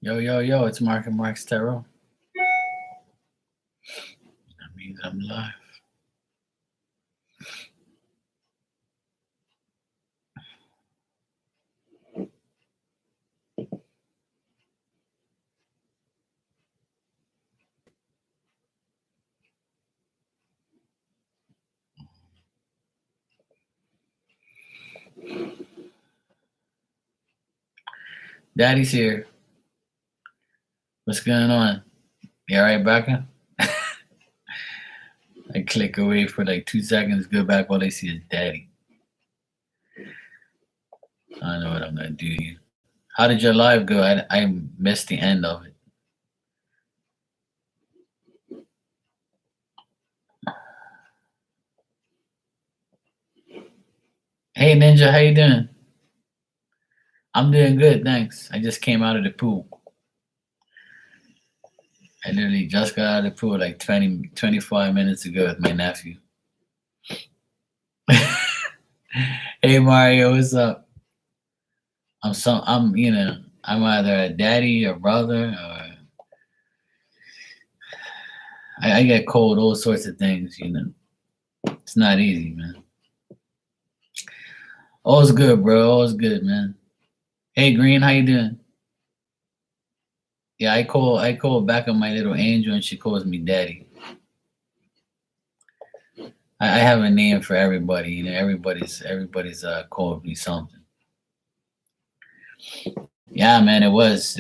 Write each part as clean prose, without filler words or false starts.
Yo, yo, yo, it's Mark and Mark's Tarot. That means I'm live. Daddy's here. What's going on? You alright, Becca? I click away for like 2 seconds, go back, all I see is Daddy. I don't know what I'm gonna do here. How did your live go? I missed the end of it. Hey Ninja, how you doing? I'm doing good, thanks. I just came out of the pool. I literally just got out of the pool like 25 minutes ago with my nephew. Hey Mario, what's up? I'm either a daddy or brother or I get cold, all sorts of things. It's not easy, man. All's good, bro. All's good, man. Hey Green, how you doing? Yeah, I call back on my little angel and she calls me daddy. I have a name for everybody, everybody's called me something. Yeah, man, it was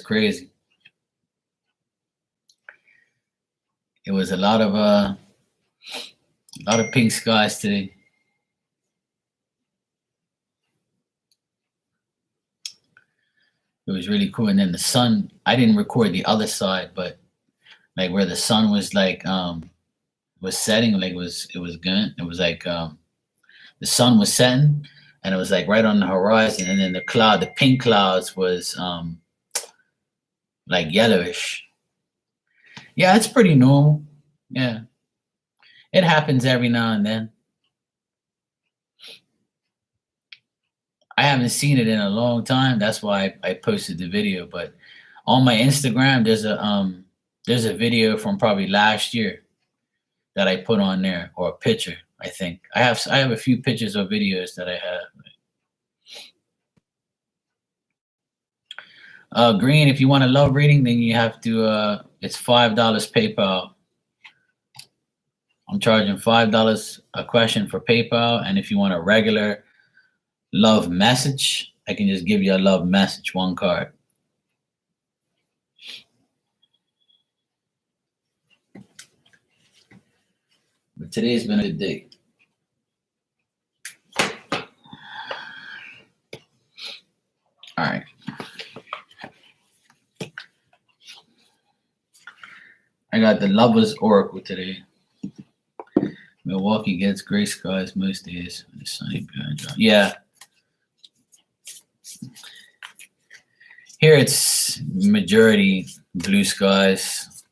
crazy. It was a lot of pink skies today. It was really cool. And then the sun, I didn't record the other side, but like where the sun was like was setting, like it was good. It was like the sun was setting and it was like right on the horizon, and then the pink clouds was like yellowish. Yeah, it's pretty normal. Yeah. It happens every now and then. I haven't seen it in a long time. That's why I posted the video. But on my Instagram, there's a video from probably last year that I put on there, or a picture. I think I have a few pictures or videos that I have. Green, if you want a love reading, then you have to. It's $5 PayPal. I'm charging $5 a question for PayPal, and if you want a regular love message, I can just give you a love message, one card. But today's been a good day. All right. I got the Lovers Oracle today. Milwaukee gets gray skies most days. Sunny. Yeah. Here it's majority blue skies.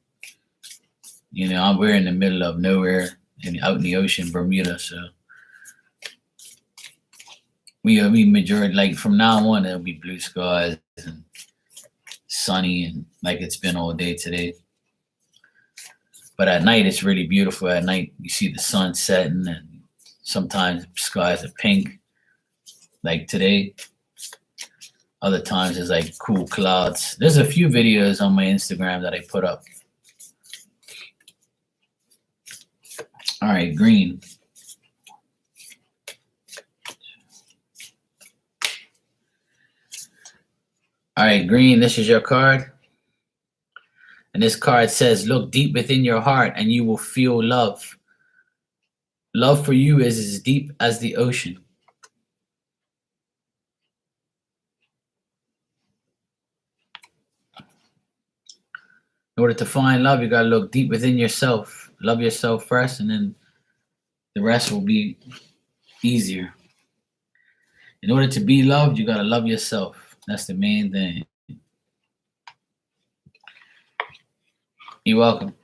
We're in the middle of nowhere and out in the ocean, Bermuda. So we majority, like from now on, it'll be blue skies and sunny, and like it's been all day today. But at night, it's really beautiful. At night, you see the sun setting, and sometimes skies are pink, like today. Other times, it's like cool clouds. There's a few videos on my Instagram that I put up. All right, Green. All right, Green, this is your card. And this card says, look deep within your heart and you will feel love. Love for you is as deep as the ocean. In order to find love, you got to look deep within yourself. Love yourself first, and then the rest will be easier. In order to be loved, you got to love yourself. That's the main thing. You're welcome.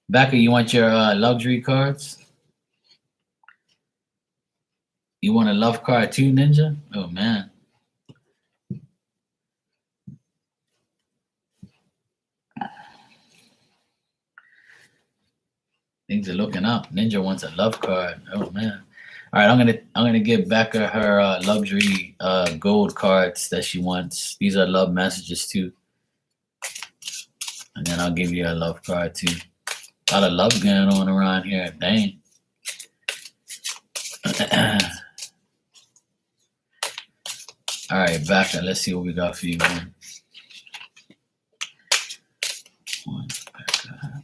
Becca, you want your luxury cards? You want a love card too, Ninja? Oh, man. Things are looking up. Ninja wants a love card. Oh man. All right, I'm gonna give Becca her luxury gold cards that she wants. These are love messages too, and then I'll give you a love card too. A lot of love going on around here. Dang. All right, Becca. Let's see what we got for you, man. One, Becca.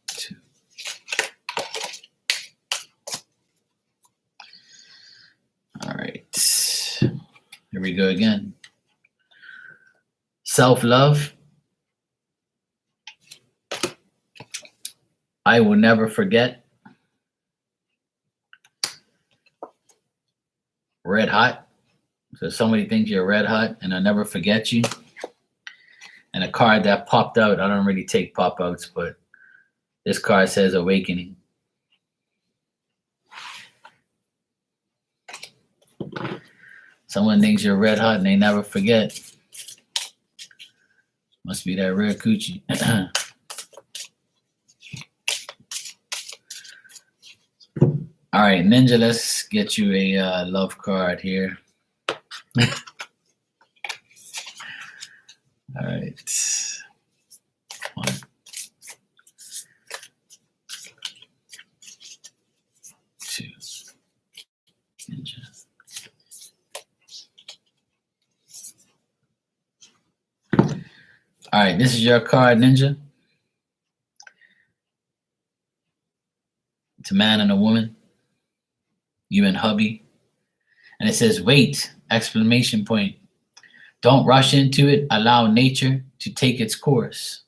Two. All right. Here we go again. Self-love. I will never forget. Red hot. So somebody thinks you're red hot, and I'll never forget you. And a card that popped out. I don't really take pop-outs, but this card says awakening. Someone thinks you're red hot and they never forget. Must be that rare coochie. All right, Ninja, let's get you a love card here. All right. One. Two. Ninja. All right, this is your card, Ninja. It's a man and a woman. You and hubby. And it says, wait, exclamation point. Don't rush into it. Allow nature to take its course.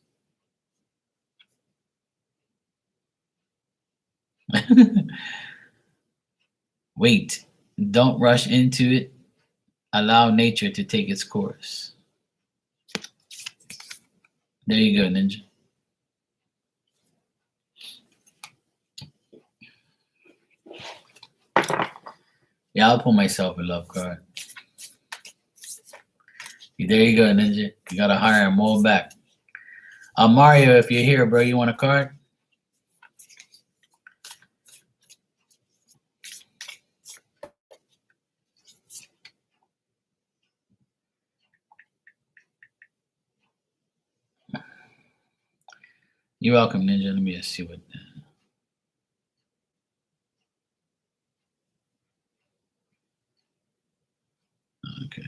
Wait, don't rush into it. Allow nature to take its course. There you go, Ninja. Yeah, I'll pull myself a love card. There you go, Ninja. You gotta hire him all back. Mario, if you're here, bro, you want a card? You're welcome, Ninja. Let me just see what. Okay.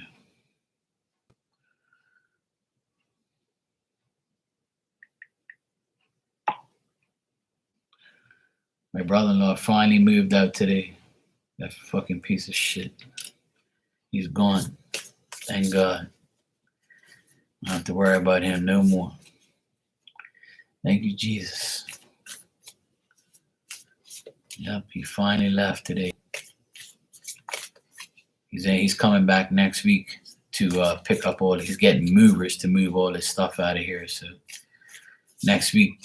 My brother-in-law finally moved out today. That fucking piece of shit. He's gone. Thank God. I don't have to worry about him no more. Thank you, Jesus. Yep, he finally left today. He's coming back next week to pick up all. He's getting movers to move all his stuff out of here. So next week,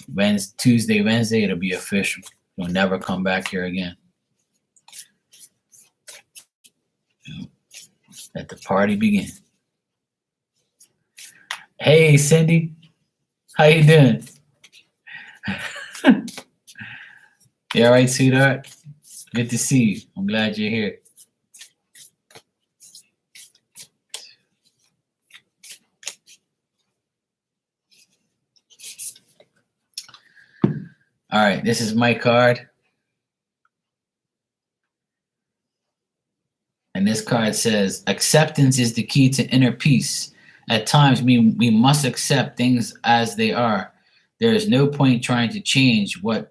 Tuesday, Wednesday, it'll be official. He'll never come back here again. Let the party begin. Hey, Cindy, how you doing? You all right, sweetheart? Good to see you. I'm glad you're here. All right, this is my card. And this card says, acceptance is the key to inner peace. At times, we must accept things as they are. There is no point trying to change there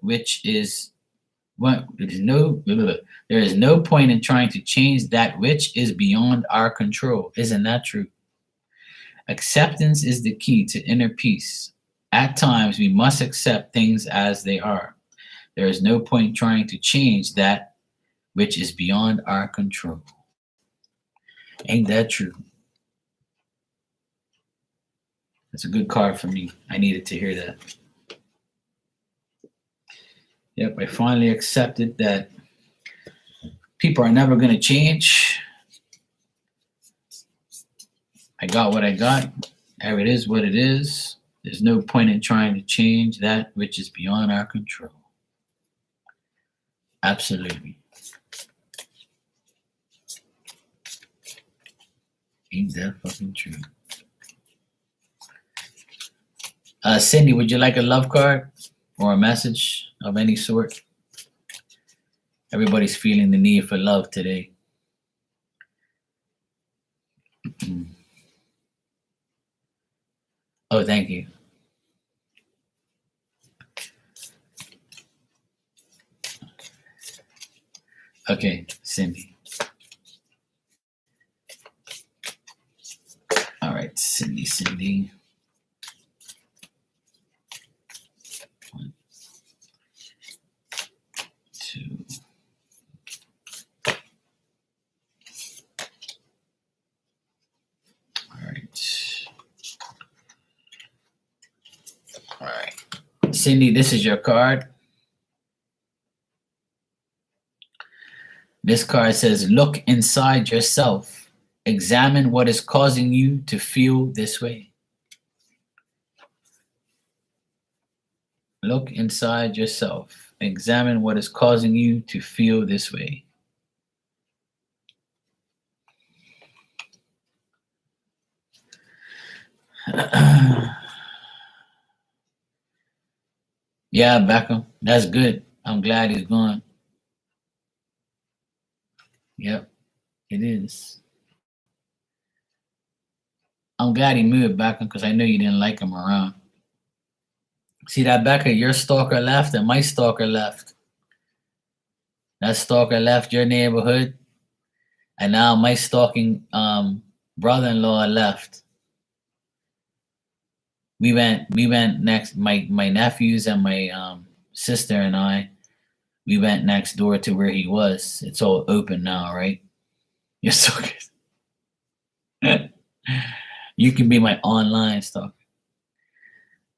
is no point in trying to change that which is beyond our control. Isn't that true? Acceptance is the key to inner peace. At times, we must accept things as they are. There is no point trying to change that which is beyond our control. Ain't that true? That's a good card for me. I needed to hear that. Yep, I finally accepted that people are never going to change. I got what I got. It is what it is. There's no point in trying to change that which is beyond our control. Absolutely. Ain't that fucking true? Cindy, would you like a love card or a message of any sort? Everybody's feeling the need for love today. Oh, thank you. Okay, Cindy. All right, Cindy. 1, 2. All right. Cindy, this is your card. This card says, look inside yourself. Examine what is causing you to feel this way. Look inside yourself. Examine what is causing you to feel this way. Yeah, Beckham. That's good. I'm glad he's gone. Yep, it is. I'm glad he moved, Beckham, because I know you didn't like him around. See that, Becca? Your stalker left and my stalker left. That stalker left your neighborhood, and now my stalking brother-in-law left. We went next. My nephews and my sister and I, we went next door to where he was. It's all open now, right? Your stalkers. You can be my online stalker.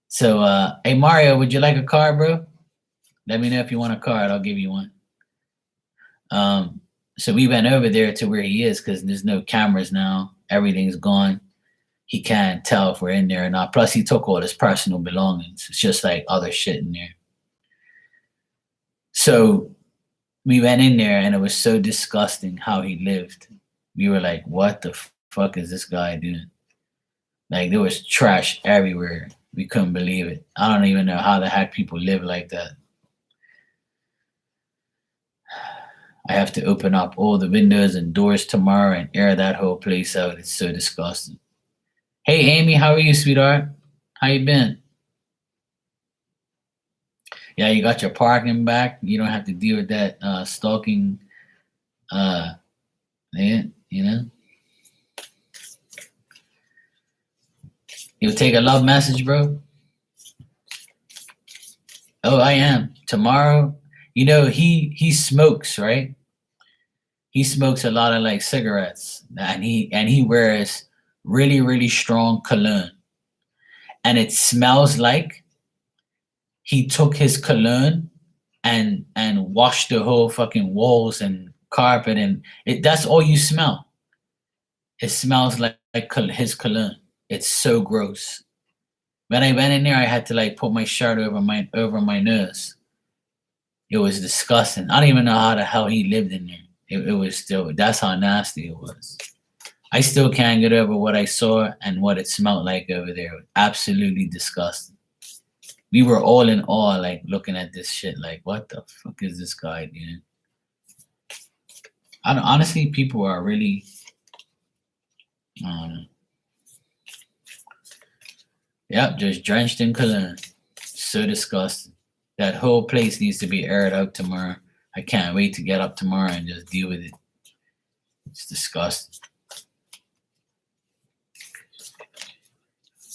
So, hey Mario, would you like a card, bro? Let me know if you want a card. I'll give you one. So we went over there to where he is because there's no cameras now. Everything's gone. He can't tell if we're in there or not. Plus, he took all his personal belongings. It's just like other shit in there. So we went in there, and it was so disgusting how he lived. We were like, what the fuck is this guy doing? Like, there was trash everywhere. We couldn't believe it. I don't even know how the heck people live like that. I have to open up all the windows and doors tomorrow and air that whole place out. It's so disgusting. Hey, Amy, how are you, sweetheart? How you been? Yeah, you got your parking back. You don't have to deal with that stalking. You know. You'll take a love message, bro? Oh, I am. Tomorrow, you know, he smokes, right? He smokes a lot of like cigarettes, and he wears really, really strong cologne. And it smells like he took his cologne and washed the whole fucking walls and carpet, and that's all you smell. It smells like his cologne. It's so gross. When I went in there, I had to like put my shirt over my nose. It was disgusting. I don't even know how the hell he lived in there. It was still, that's how nasty it was. I still can't get over what I saw and what it smelled like over there. Absolutely disgusting. We were all in awe, like looking at this shit, like, what the fuck is this guy doing? Honestly, people are really, I don't know. Yep, just drenched in cologne. So disgusting. That whole place needs to be aired out tomorrow. I can't wait to get up tomorrow and just deal with it. It's disgusting.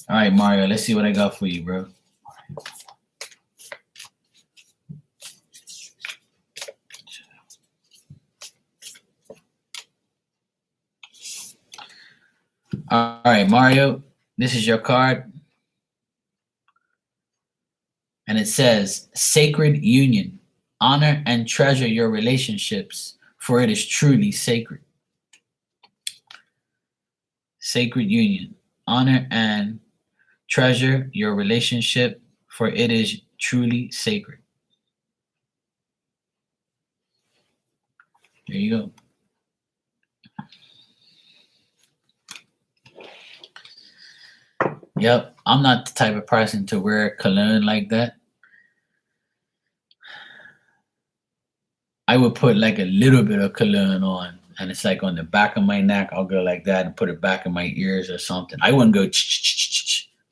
All right, Mario, let's see what I got for you, bro. All right, Mario, this is your card. And it says, sacred union. Honor and treasure your relationships, for it is truly sacred. Sacred union. Honor and Treasure your relationship, for it is truly sacred. There you go. Yep, I'm not the type of person to wear cologne like that. I would put like a little bit of cologne on, and it's like on the back of my neck. I'll go like that and put it back in my ears or something. I wouldn't go.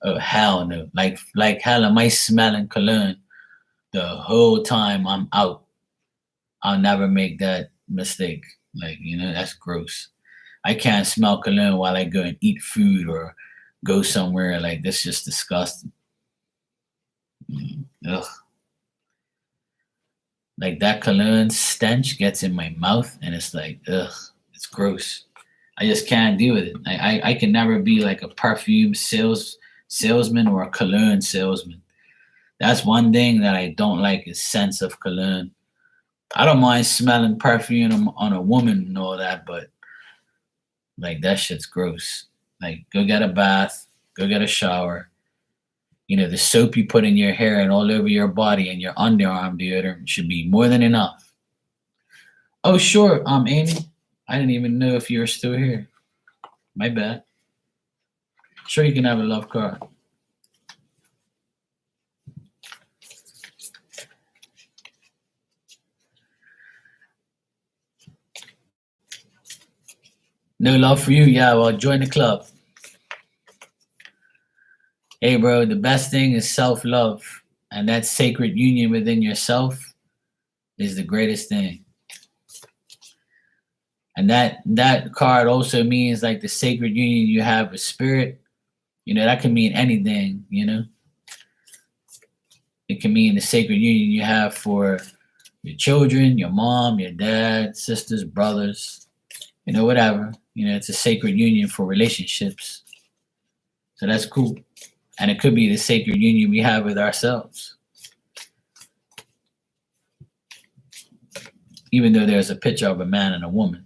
Oh hell no! Like hell, am I smelling cologne the whole time I'm out? I'll never make that mistake. Like that's gross. I can't smell cologne while I go and eat food or go somewhere. Like that's just disgusting. Ugh. Like that cologne stench gets in my mouth and it's like, ugh, it's gross. I just can't deal with it. I can never be like a perfume salesman or a cologne salesman. That's one thing that I don't like is sense of cologne. I don't mind smelling perfume on a woman and all that, but like that shit's gross. Like go get a bath, go get a shower. The soap you put in your hair and all over your body and your underarm deodorant should be more than enough. Oh, sure, Amy. I didn't even know if you were still here. My bad. Sure, you can have a love card. No love for you? Yeah, well, join the club. Hey, bro, the best thing is self-love. And that sacred union within yourself is the greatest thing. And that card also means like the sacred union you have with spirit. That can mean anything, It can mean the sacred union you have for your children, your mom, your dad, sisters, brothers, whatever. It's a sacred union for relationships. So that's cool. And it could be the sacred union we have with ourselves. Even though there's a picture of a man and a woman.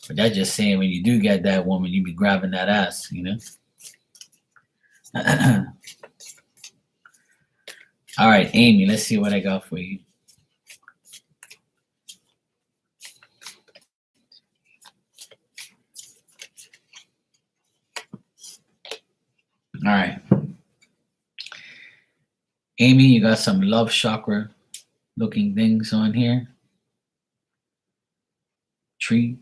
But that's just saying when you do get that woman, you be grabbing that ass, All right, Amy, let's see what I got for you. All right. Amy, you got some love chakra looking things on here. Tree.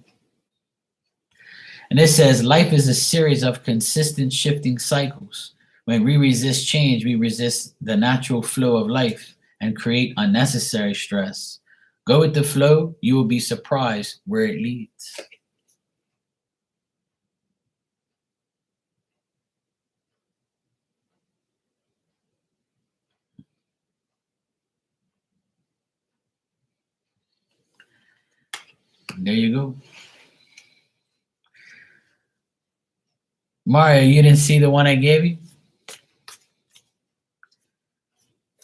And it says, life is a series of consistent shifting cycles. When we resist change, we resist the natural flow of life and create unnecessary stress. Go with the flow, you will be surprised where it leads. There you go. Mario, you didn't see the one I gave you?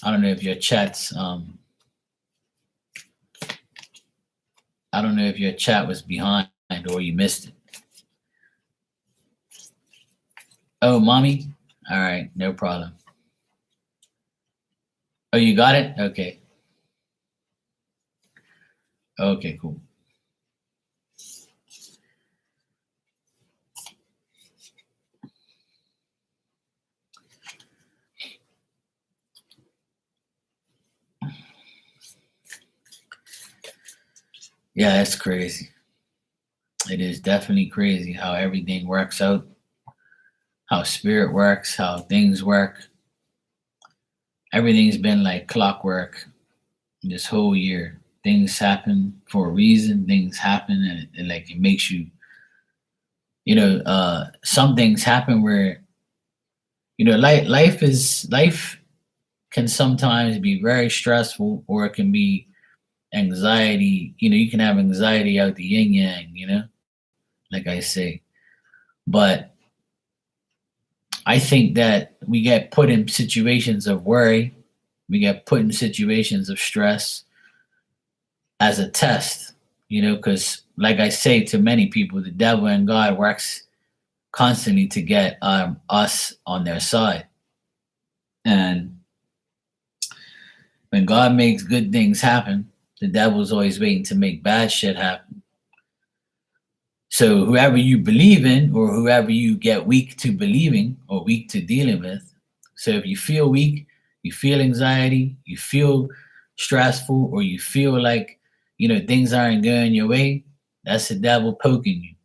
I don't know if your chat's I don't know if your chat was behind or you missed it. Oh, mommy? All right, no problem. Oh, you got it? Okay. Okay, cool. Yeah, that's crazy. It is definitely crazy how everything works out, how spirit works, how things work. Everything's been like clockwork this whole year. Things happen for a reason. Things happen, and like it makes you, some things happen where, life can sometimes be very stressful, or it can be anxiety. You can have anxiety out the yin yang. Like I say, but I think that we get put in situations of worry, we get put in situations of stress as a test, because like I say to many people, the devil and God works constantly to get us on their side. And when God makes good things happen, the devil's always waiting to make bad shit happen. So whoever you believe in, or whoever you get weak to believing or weak to dealing with. So if you feel weak, you feel anxiety, you feel stressful, or you feel like, things aren't going your way, that's the devil poking you.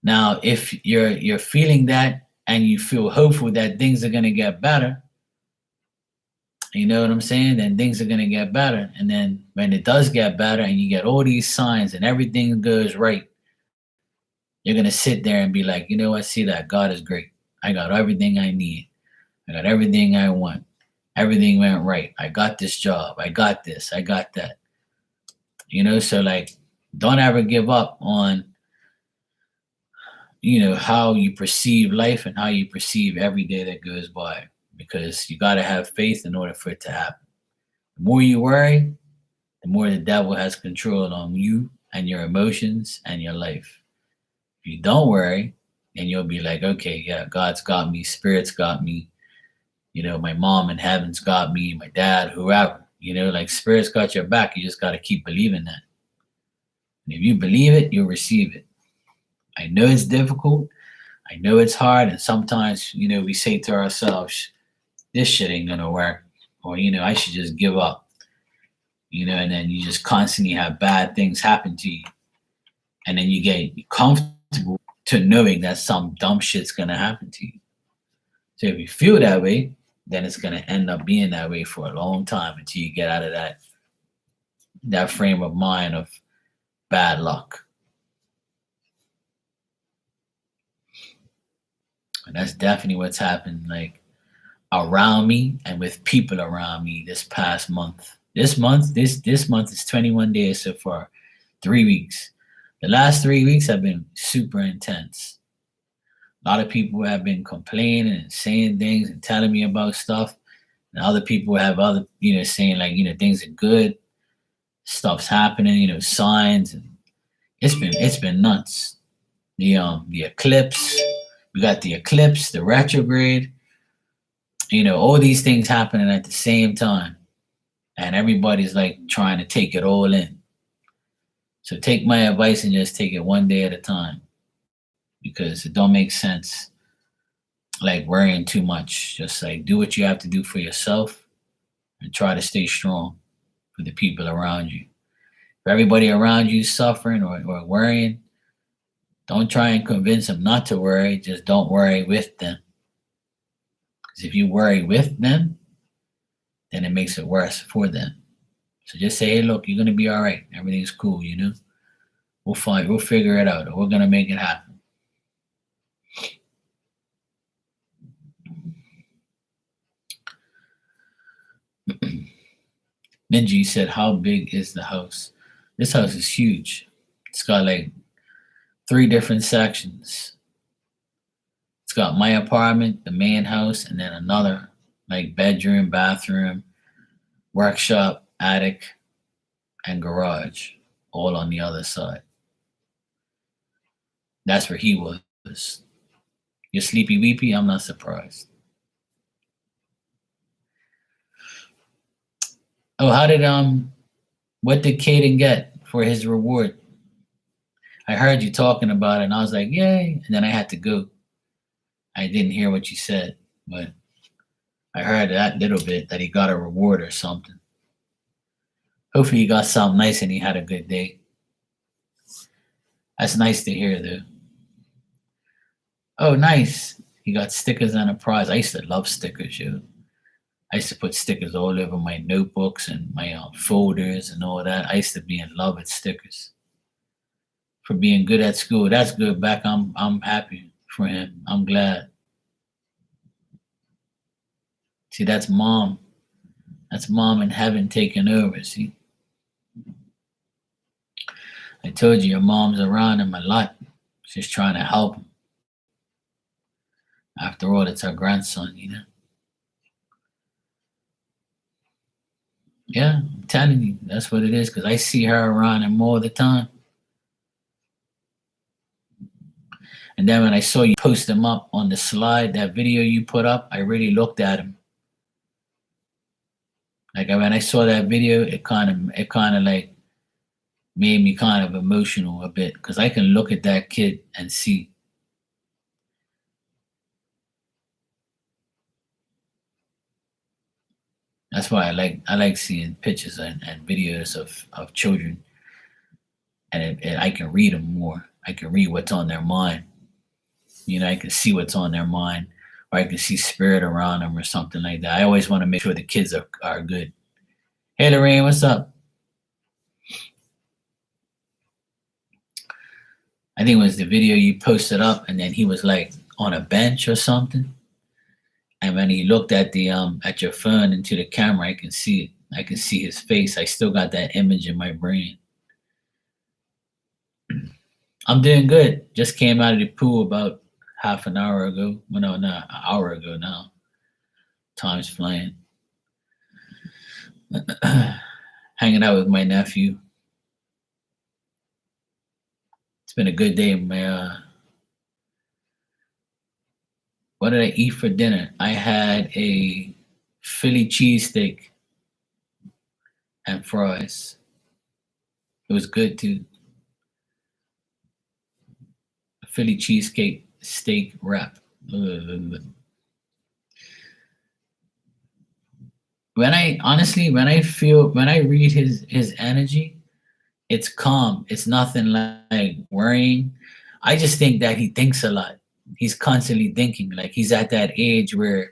Now, if you're feeling that and you feel hopeful that things are gonna get better, you know what I'm saying? Then things are gonna get better. And then when it does get better and you get all these signs and everything goes right, you're gonna sit there and be like, you know what? See that God is great. I got everything I need. I got everything I want. Everything went right. I got this job. I got this. I got that. So like, don't ever give up on how you perceive life and how you perceive every day that goes by, because you got to have faith in order for it to happen. The more you worry, the more the devil has control on you and your emotions and your life. If you don't worry, then you'll be like, okay, yeah, God's got me, spirit's got me, my mom in heaven's got me, my dad, whoever, like spirit's got your back. You just got to keep believing that. And if you believe it, you'll receive it. I know it's difficult. I know it's hard. And sometimes, we say to ourselves, this shit ain't going to work. Or, I should just give up. And then you just constantly have bad things happen to you. And then you get comfortable to knowing that some dumb shit's going to happen to you. So if you feel that way, then it's going to end up being that way for a long time until you get out of that frame of mind of bad luck. And that's definitely what's happened, like, around me and with people around me this past month. This month is 21 days so far, 3 weeks. The last 3 weeks have been super intense. A lot of people have been complaining and saying things and telling me about stuff. And other people have saying like, things are good, stuff's happening, signs, and it's been nuts. The eclipse, we got the eclipse, the retrograde, all these things happening at the same time. And everybody's like trying to take it all in. So take my advice and just take it one day at a time, because it don't make sense like worrying too much. Just like do what you have to do for yourself and try to stay strong for the people around you. If everybody around you is suffering or worrying, don't try and convince them not to worry. Just don't worry with them. Because if you worry with them, then it makes it worse for them. So just say, hey, look, you're going to be all right. Everything's cool, We'll figure it out, or we're going to make it happen. Minji said, how big is the house? This house is huge. It's got like 3 different sections. It's got my apartment, the main house, and then another like bedroom, bathroom, workshop, attic, and garage, all on the other side. That's where he was. You're sleepy weepy? I'm not surprised. Oh, what did Caden get for his reward? I heard you talking about it, and I was like, yay. And then I had to go. I didn't hear what you said, but I heard that little bit that he got a reward or something. Hopefully he got something nice and he had a good day. That's nice to hear, though. Oh, nice. He got stickers and a prize. I used to love stickers, yo. I used to put stickers all over my notebooks and my folders and all that. I used to be in love with stickers. For being good at school, that's good. Back, I'm happy for him. I'm glad. See, that's mom. That's mom in heaven taking over. See, I told you your mom's around him a lot. She's trying to help him. After all, it's her grandson, Yeah, I'm telling you, that's what it is. Because I see her around him all the time. And then when I saw you post him up on the slide, that video you put up, I really looked at him. Like when I saw that video, it kind of like made me kind of emotional a bit because I can look at that kid and see. That's why I like seeing pictures and videos of children, and I can read them more. I can read what's on their mind. I can see what's on their mind, or I can see spirit around them or something like that. I always want to make sure the kids are good. Hey, Lorraine, what's up? I think it was the video you posted up, and then he was like on a bench or something. And when he looked at the at your phone into the camera, I can see it. I can see his face. I still got that image in my brain. I'm doing good. Just came out of the pool about half an hour ago. Well, no, not an hour ago now. Time's flying. Hanging out with my nephew. It's been a good day. What did I eat for dinner? I had a Philly cheesesteak and fries. It was good too. A Philly cheesesteak steak wrap. When I read his energy, it's calm. It's nothing like worrying. I just think that he thinks a lot. He's constantly thinking. Like he's at that age where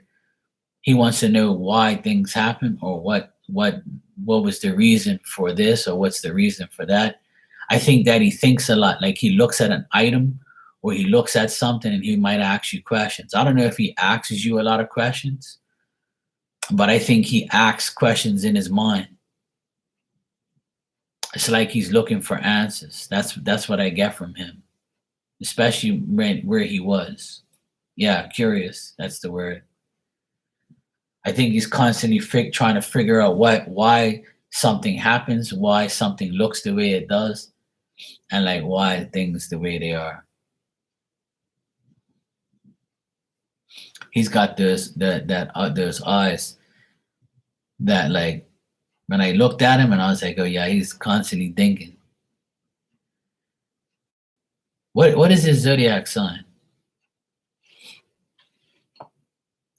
he wants to know why things happen or what was the reason for this or what's the reason for that. I think that he thinks a lot. Like he looks at an item or he looks at something and he might ask you questions. I don't know if he asks you a lot of questions, but I think he asks questions in his mind. It's like he's looking for answers. That's what I get from him, especially where he was. Yeah, curious. That's the word. I think he's constantly trying to figure out why something happens, why something looks the way it does, and like why things the way they are. He's got those eyes that like when I looked at him and I was like, oh yeah, he's constantly thinking. What is his zodiac sign?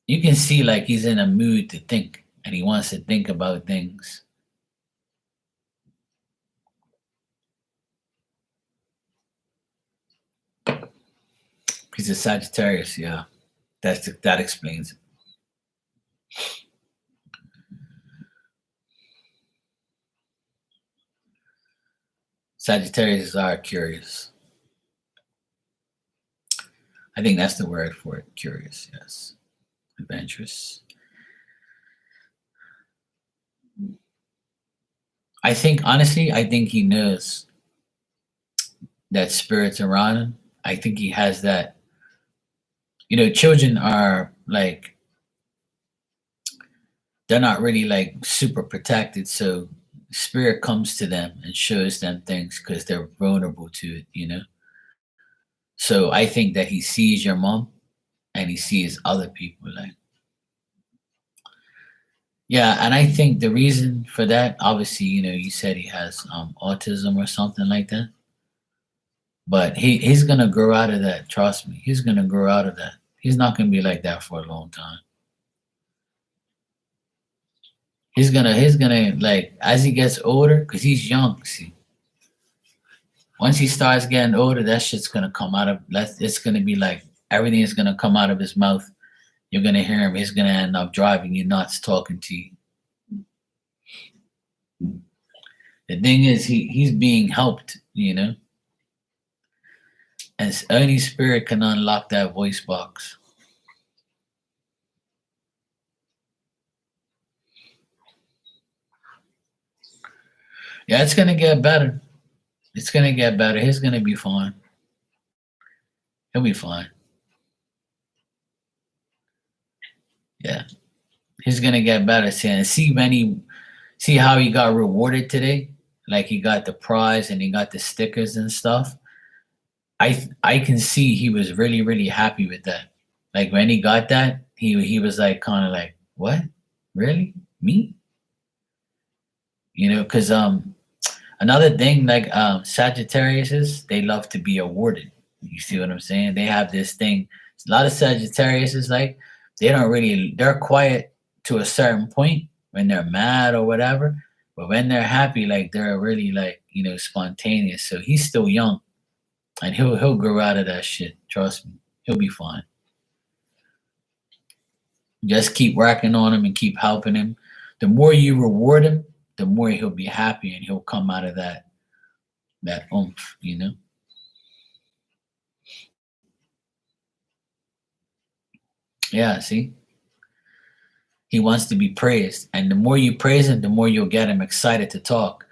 You can see like he's in a mood to think and he wants to think about things. He's a Sagittarius, yeah. That explains it. Sagittarius are curious. I think that's the word for it. Curious, yes. Adventurous. I think honestly, I think he knows that spirits around him. I think he has that. Children are like they're not really like super protected, so spirit comes to them and shows them things because they're vulnerable to it. So I think that he sees your mom and he sees other people like. Yeah, and I think the reason for that, obviously, you said he has autism or something like that. But he's gonna grow out of that. Trust me, he's gonna grow out of that. He's not gonna be like that for a long time. He's gonna like as he gets older, because he's young. See, once he starts getting older, that shit's gonna come out of. It's gonna be like everything is gonna come out of his mouth. You're gonna hear him. He's gonna end up driving you nuts, talking to you. The thing is, he's being helped, and only spirit can unlock that voice box. Yeah, it's gonna get better. It's gonna get better. He's gonna be fine. He'll be fine. Yeah, he's gonna get better. See how he got rewarded today. Like he got the prize and he got the stickers and stuff. I can see he was really, really happy with that. Like when he got that, he was like kind of like, what? Really? Me? You know, because another thing like Sagittariuses, they love to be awarded. You see what I'm saying? They have this thing. A lot of Sagittariuses like they don't really they're quiet to a certain point when they're mad or whatever. But when they're happy, like they're really like, you know, spontaneous. So he's still young and he'll grow out of that shit. Trust me. He'll be fine. Just keep working on him and keep helping him. The more you reward him, the more he'll be happy and he'll come out of that oomph, you know? Yeah, see? He wants to be praised. And the more you praise him, the more you'll get him excited to talk.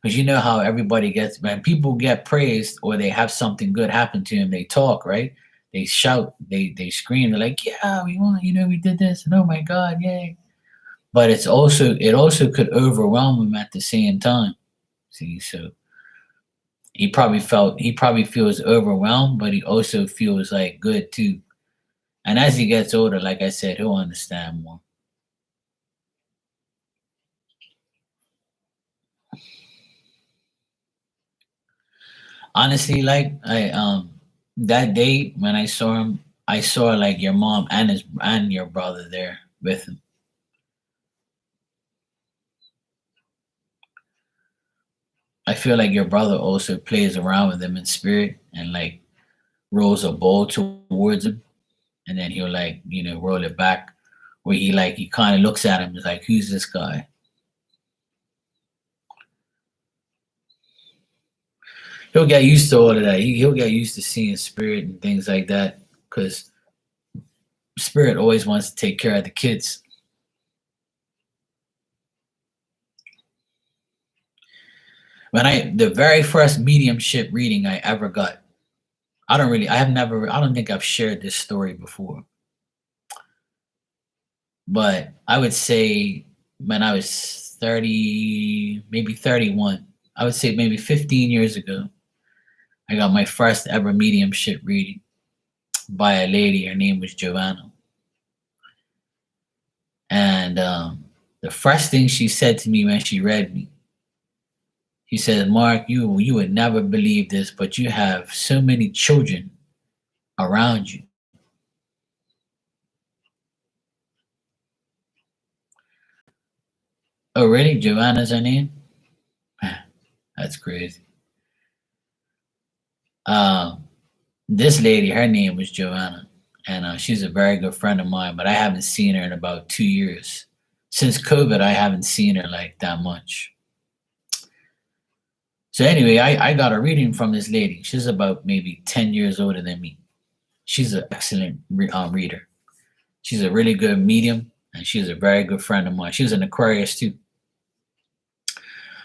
Because you know how everybody gets when people get praised or they have something good happen to them, they talk, right? They shout, they scream, they're like, yeah, we want, you know, we did this, and oh my God, yay. But it also could overwhelm him at the same time. See, so he probably feels overwhelmed, but he also feels like good too. And as he gets older, like I said, he'll understand more. Honestly, like I that day when I saw him, I saw like your mom and his and your brother there with him. I feel like your brother also plays around with him in spirit and like rolls a ball towards him, and then he'll like you know roll it back, where he kind of looks at him, is like, who's this guy? He'll get used to all of that. He'll get used to seeing spirit and things like that, because spirit always wants to take care of the kids. When I the very first mediumship reading I ever got, I don't think I've shared this story before, but I would say when I was 30, maybe 31, I would say maybe 15 years ago, I got my first ever mediumship reading by a lady. Her name was Joanna. And the first thing she said to me when she read me, she said, Mark, you would never believe this, but you have so many children around you. Oh, really? Joanna's her name? That's crazy. Um, this lady, her name was Joanna, and she's a very good friend of mine, but I haven't seen her in about 2 years. Since COVID, I haven't seen her like that much. So anyway, I got a reading from this lady. She's about maybe 10 years older than me. She's an excellent reader. She's a really good medium, and she's a very good friend of mine. She was an Aquarius too.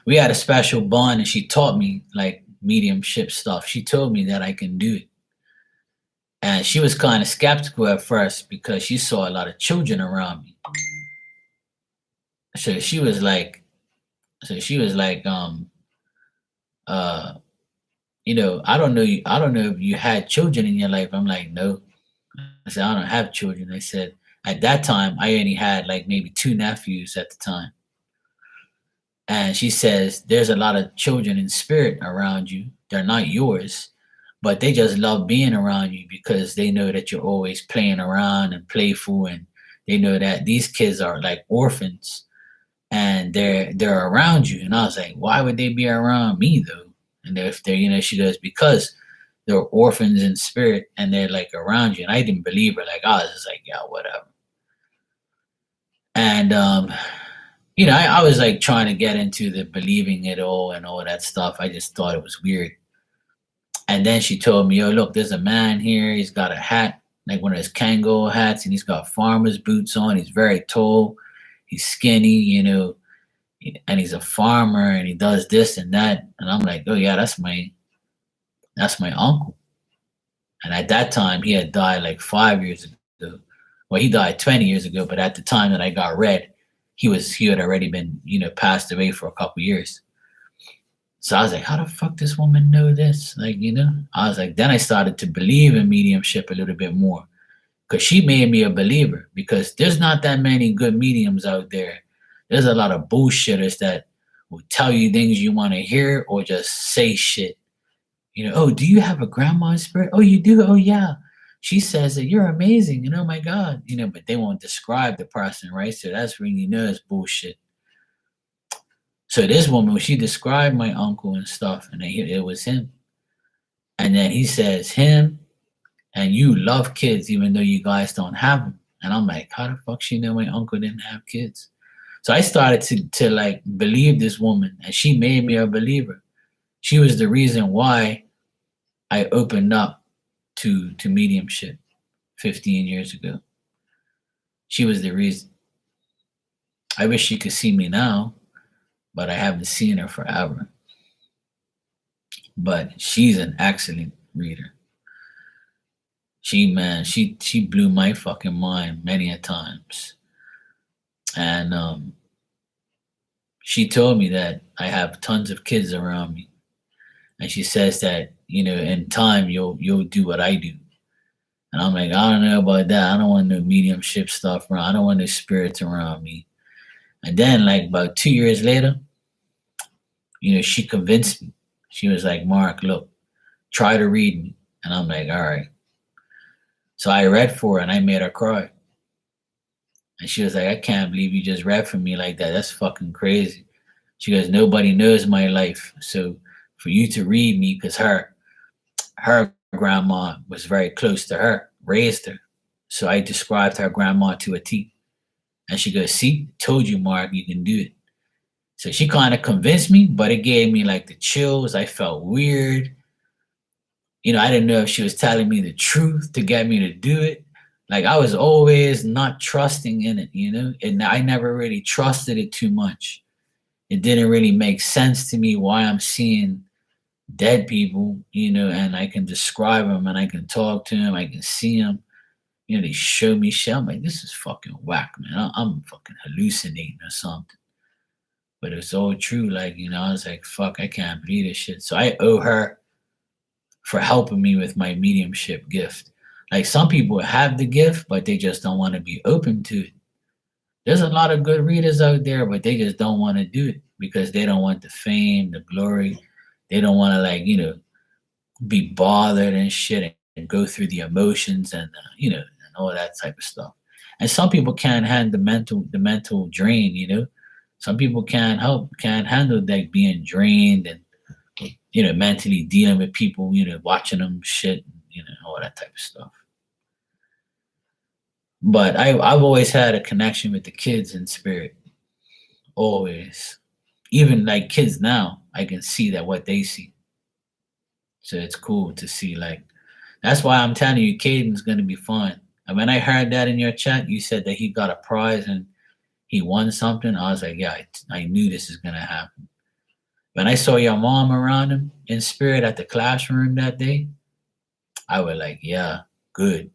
We had a special bond, and she taught me like mediumship stuff. She told me that I can do it. And she was kind of skeptical at first because she saw a lot of children around me. So she was like, so she was like, uh, you know, I don't know if you had children in your life. I'm like, no. I said, I don't have children. I said, at that time, I only had like maybe two nephews at the time. And she says, there's a lot of children in spirit around you. They're not yours, but they just love being around you because they know that you're always playing around and playful. And they know that these kids are like orphans and they're around you. And I was like, why would they be around me though? And if they're, you know, she goes, because they're orphans in spirit and they're like around you. And I didn't believe her. Like, I was just like, yeah, whatever. And you know, I was like trying to get into the believing it all and all that stuff. I just thought it was weird. And then she told me, "Yo, look, there's a man here. He's got a hat, like one of those Kangol hats, and he's got farmer's boots on. He's very tall. He's skinny, you know, and he's a farmer, and he does this and that." And I'm like, "Oh yeah, that's my uncle." And at that time, he had died like 5 years ago. Well, he died 20 years ago, but at the time that I got read, he had already been, you know, passed away for a couple years. So I was like, how the fuck this woman know this? Like, I was like, then I started to believe in mediumship a little bit more because she made me a believer because there's not that many good mediums out there. There's a lot of bullshitters that will tell you things you want to hear or just say shit. Oh, do you have a grandma spirit? Oh, you do? Oh, yeah. She says that you're amazing and oh my God, but they won't describe the person, right? So that's when you know it's bullshit. So this woman, when she described my uncle and stuff, and it was him. And then he says, him and you love kids even though you guys don't have them. And I'm like, how the fuck she know my uncle didn't have kids? So I started to like believe this woman and she made me a believer. She was the reason why I opened up to mediumship 15 years ago. She was the reason. I wish she could see me now, but I haven't seen her forever. But she's an excellent reader. She blew my fucking mind many a times. And she told me that I have tons of kids around me. And she says that, in time you'll do what I do. And I'm like, I don't know about that. I don't want no mediumship stuff around. I don't want no spirits around me. And then like about 2 years later, she convinced me. She was like, Mark, look, try to read me. And I'm like, all right. So I read for her and I made her cry. And she was like, I can't believe you just read for me like that. That's fucking crazy. She goes, nobody knows my life. So for you to read me, because her grandma was very close to her, raised her. So I described her grandma to a T. And she goes, see, told you, Mark, you can do it. So she kind of convinced me, but it gave me like the chills. I felt weird. I didn't know if she was telling me the truth to get me to do it. Like I was always not trusting in it, and I never really trusted it too much. It didn't really make sense to me why I'm seeing dead people, and I can describe them and I can talk to them, I can see them. They show me shit. I'm like, this is fucking whack, man. I'm fucking hallucinating or something. But it's all true. Like, I was like, fuck, I can't believe this shit. So I owe her for helping me with my mediumship gift. Like some people have the gift, but they just don't want to be open to it. There's a lot of good readers out there, but they just don't want to do it because they don't want the fame, the glory. They don't want to like, be bothered and shit and go through the emotions and and all that type of stuff. And some people can't handle the mental drain. Some people can't handle like being drained and mentally dealing with people, watching them shit, all that type of stuff. But I've always had a connection with the kids in spirit, always. Even like kids now, I can see that what they see. So it's cool to see. Like that's why I'm telling you, Caden's gonna be fun. And when I heard that in your chat, you said that he got a prize and he won something. I was like, yeah, I knew this is gonna happen. When I saw your mom around him in spirit at the classroom that day, I was like, yeah, good.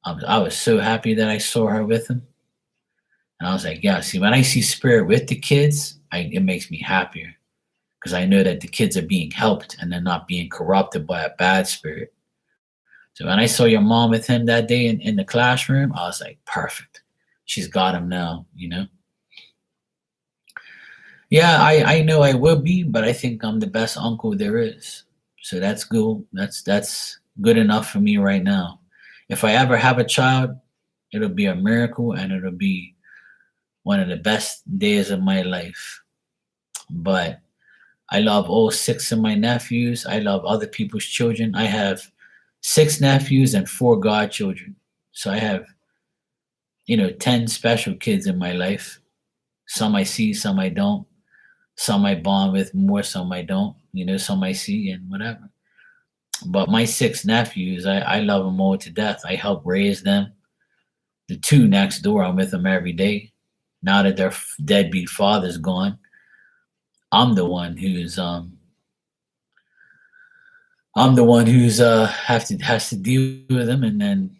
I was so happy that I saw her with him. And I was like, yeah, see, when I see spirit with the kids, it makes me happier because I know that the kids are being helped and they're not being corrupted by a bad spirit. So when I saw your mom with him that day in the classroom, I was like, perfect. She's got him now. Yeah, I know I will be, but I think I'm the best uncle there is. So that's good. That's good enough for me right now. If I ever have a child, it'll be a miracle and it'll be one of the best days of my life. But I love all six of my nephews. I love other people's children. I have 6 nephews and 4 godchildren. So I have, 10 special kids in my life. Some I see, some I don't. Some I bond with more, some I don't. Some I see and whatever. But my 6 nephews, I love them all to death. I help raise them. The 2 next door, I'm with them every day. Now that their deadbeat father's gone, I'm the one who's has to deal with them and then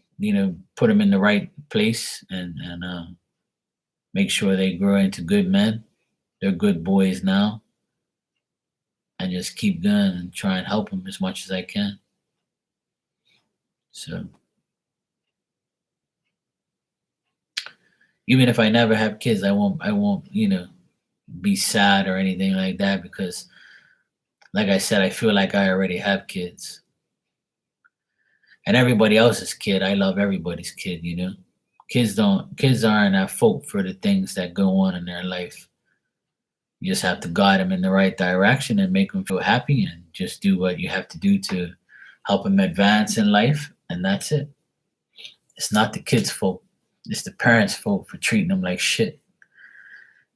put them in the right place and make sure they grow into good men. They're good boys now. and just keep going and try and help them as much as I can. So even if I never have kids, I won't, be sad or anything like that because like I said, I feel like I already have kids. And everybody else's kid. I love everybody's kid. Kids aren't at fault for the things that go on in their life. You just have to guide them in the right direction and make them feel happy and just do what you have to do to help them advance in life. And that's it. It's not the kids' fault. It's the parents' fault for treating them like shit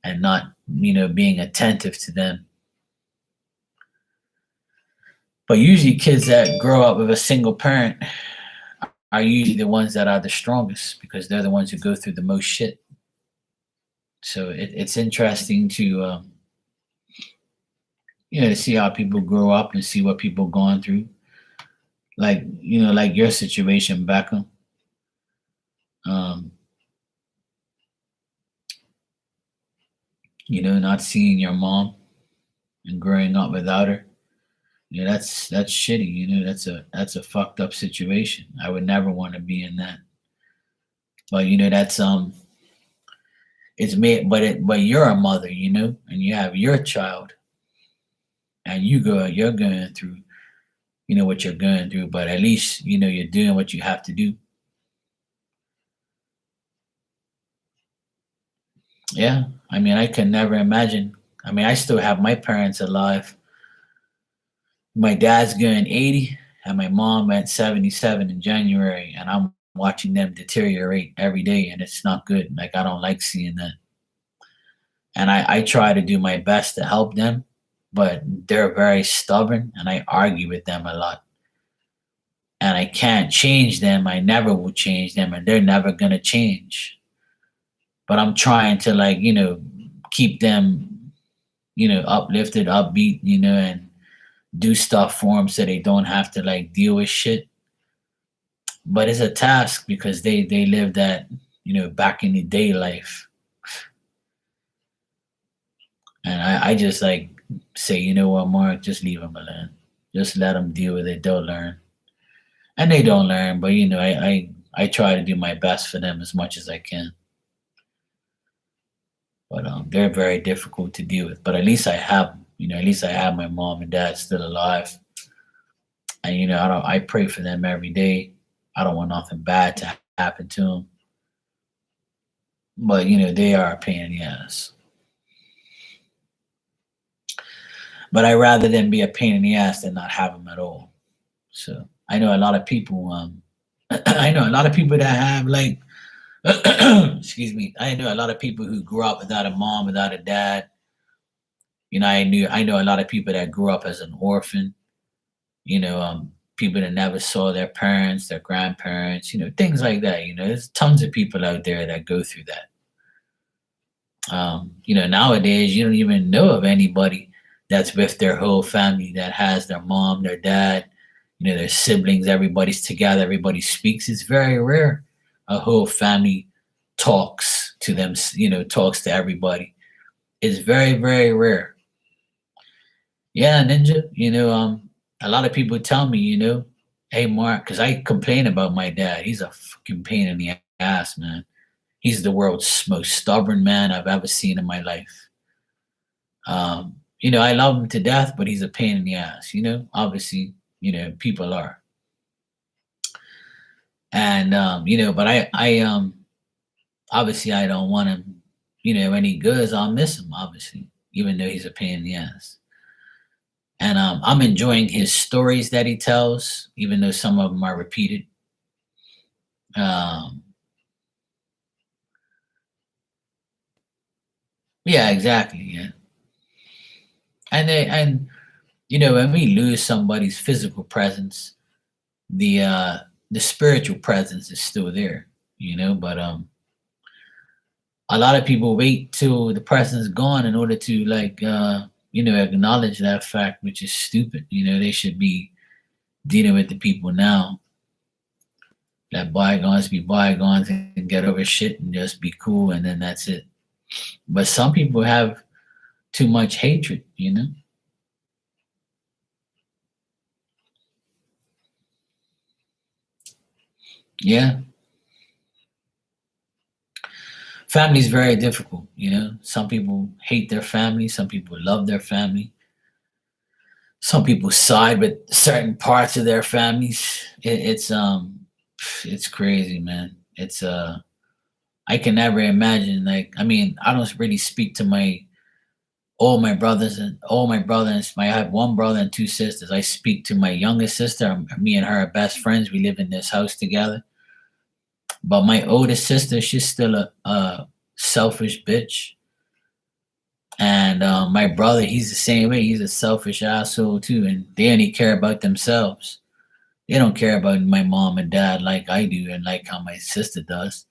and not, being attentive to them. But usually kids that grow up with a single parent are usually the ones that are the strongest because they're the ones who go through the most shit. So it's interesting to see how people grow up and see what people gone through. Like your situation, Beckham. Um, not seeing your mom and growing up without her. That's shitty. That's a fucked up situation. I would never want to be in that. But that's it's made. But you're a mother, and you have your child, and you're going through, what you're going through. But at least you're doing what you have to do. Yeah, I mean, I can never imagine. I mean, I still have my parents alive. My dad's going 80, and my mom went 77 in January, and I'm watching them deteriorate every day, and it's not good. Like, I don't like seeing that. And I try to do my best to help them, but they're very stubborn, and I argue with them a lot. And I can't change them. I never will change them, and they're never going to change. But I'm trying to, like, keep them, uplifted, upbeat, and do stuff for them so they don't have to like deal with shit. But it's a task because they live that back in the day life, and I just like say, what, Mark, just leave them alone, just let them deal with it. They'll learn, and they don't learn. But I try to do my best for them as much as I can. But they're very difficult to deal with. But at least I have them. At least I have my mom and dad still alive, and I pray for them every day. I don't want nothing bad to happen to them. But they are a pain in the ass. But I rather them be a pain in the ass than not have them at all. So I know a lot of people. I know a lot of people that have like, excuse me. I know a lot of people who grew up without a mom, without a dad. I know a lot of people that grew up as an orphan. People that never saw their parents, their grandparents. Things like that. There's tons of people out there that go through that. Nowadays you don't even know of anybody that's with their whole family that has their mom, their dad, their siblings, everybody's together, everybody speaks. It's very rare. A whole family talks to them, talks to everybody. It's very, very rare. Yeah, Ninja, a lot of people tell me, hey, Mark, because I complain about my dad. He's a fucking pain in the ass, man. He's the world's most stubborn man I've ever seen in my life. I love him to death, but he's a pain in the ass, obviously, people are. And, but I obviously I don't want him, when he goes, I'll miss him, obviously, even though he's a pain in the ass. And I'm enjoying his stories that he tells, even though some of them are repeated. Um, yeah, exactly. Yeah. And when we lose somebody's physical presence, the spiritual presence is still there, but a lot of people wait till the person's gone in order to like acknowledge that fact, which is stupid. They should be dealing with the people now. Let bygones be bygones and get over shit and just be cool, and then that's it. But some people have too much hatred. Yeah. Family is very difficult, you know. Some people hate their family, some people love their family. Some people side with certain parts of their families. It's crazy, man. I can never imagine, like, I mean, I don't really speak to my all my brothers and all my brothers. I have one brother and two sisters. I speak to my youngest sister. Me and her are best friends. We live in this house together. But my oldest sister, she's still a selfish bitch. And my brother, he's the same way. He's a selfish asshole too. And they only care about themselves. They don't care about my mom and dad like I do and like how my sister does.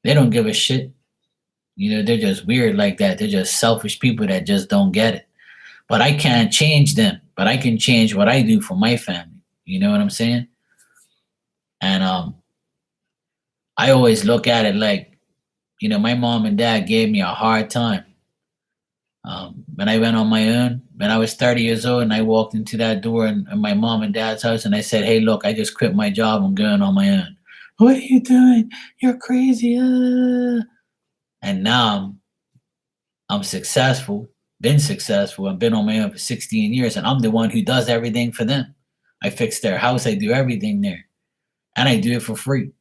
They don't give a shit. You know, they're just weird like that. They're just selfish people that just don't get it. But I can't change them. But I can change what I do for my family. You know what I'm saying? And I always look at it like, you know, my mom and dad gave me a hard time. When I went on my own, when I was 30 years old, and I walked into that door in my mom and dad's house, and I said, "Hey, look, I just quit my job. I'm going on my own." What are you doing? You're crazy. And now I'm successful, been successful, and been on my own for 16 years, and I'm the one who does everything for them. I fix their house, I do everything there, and I do it for free.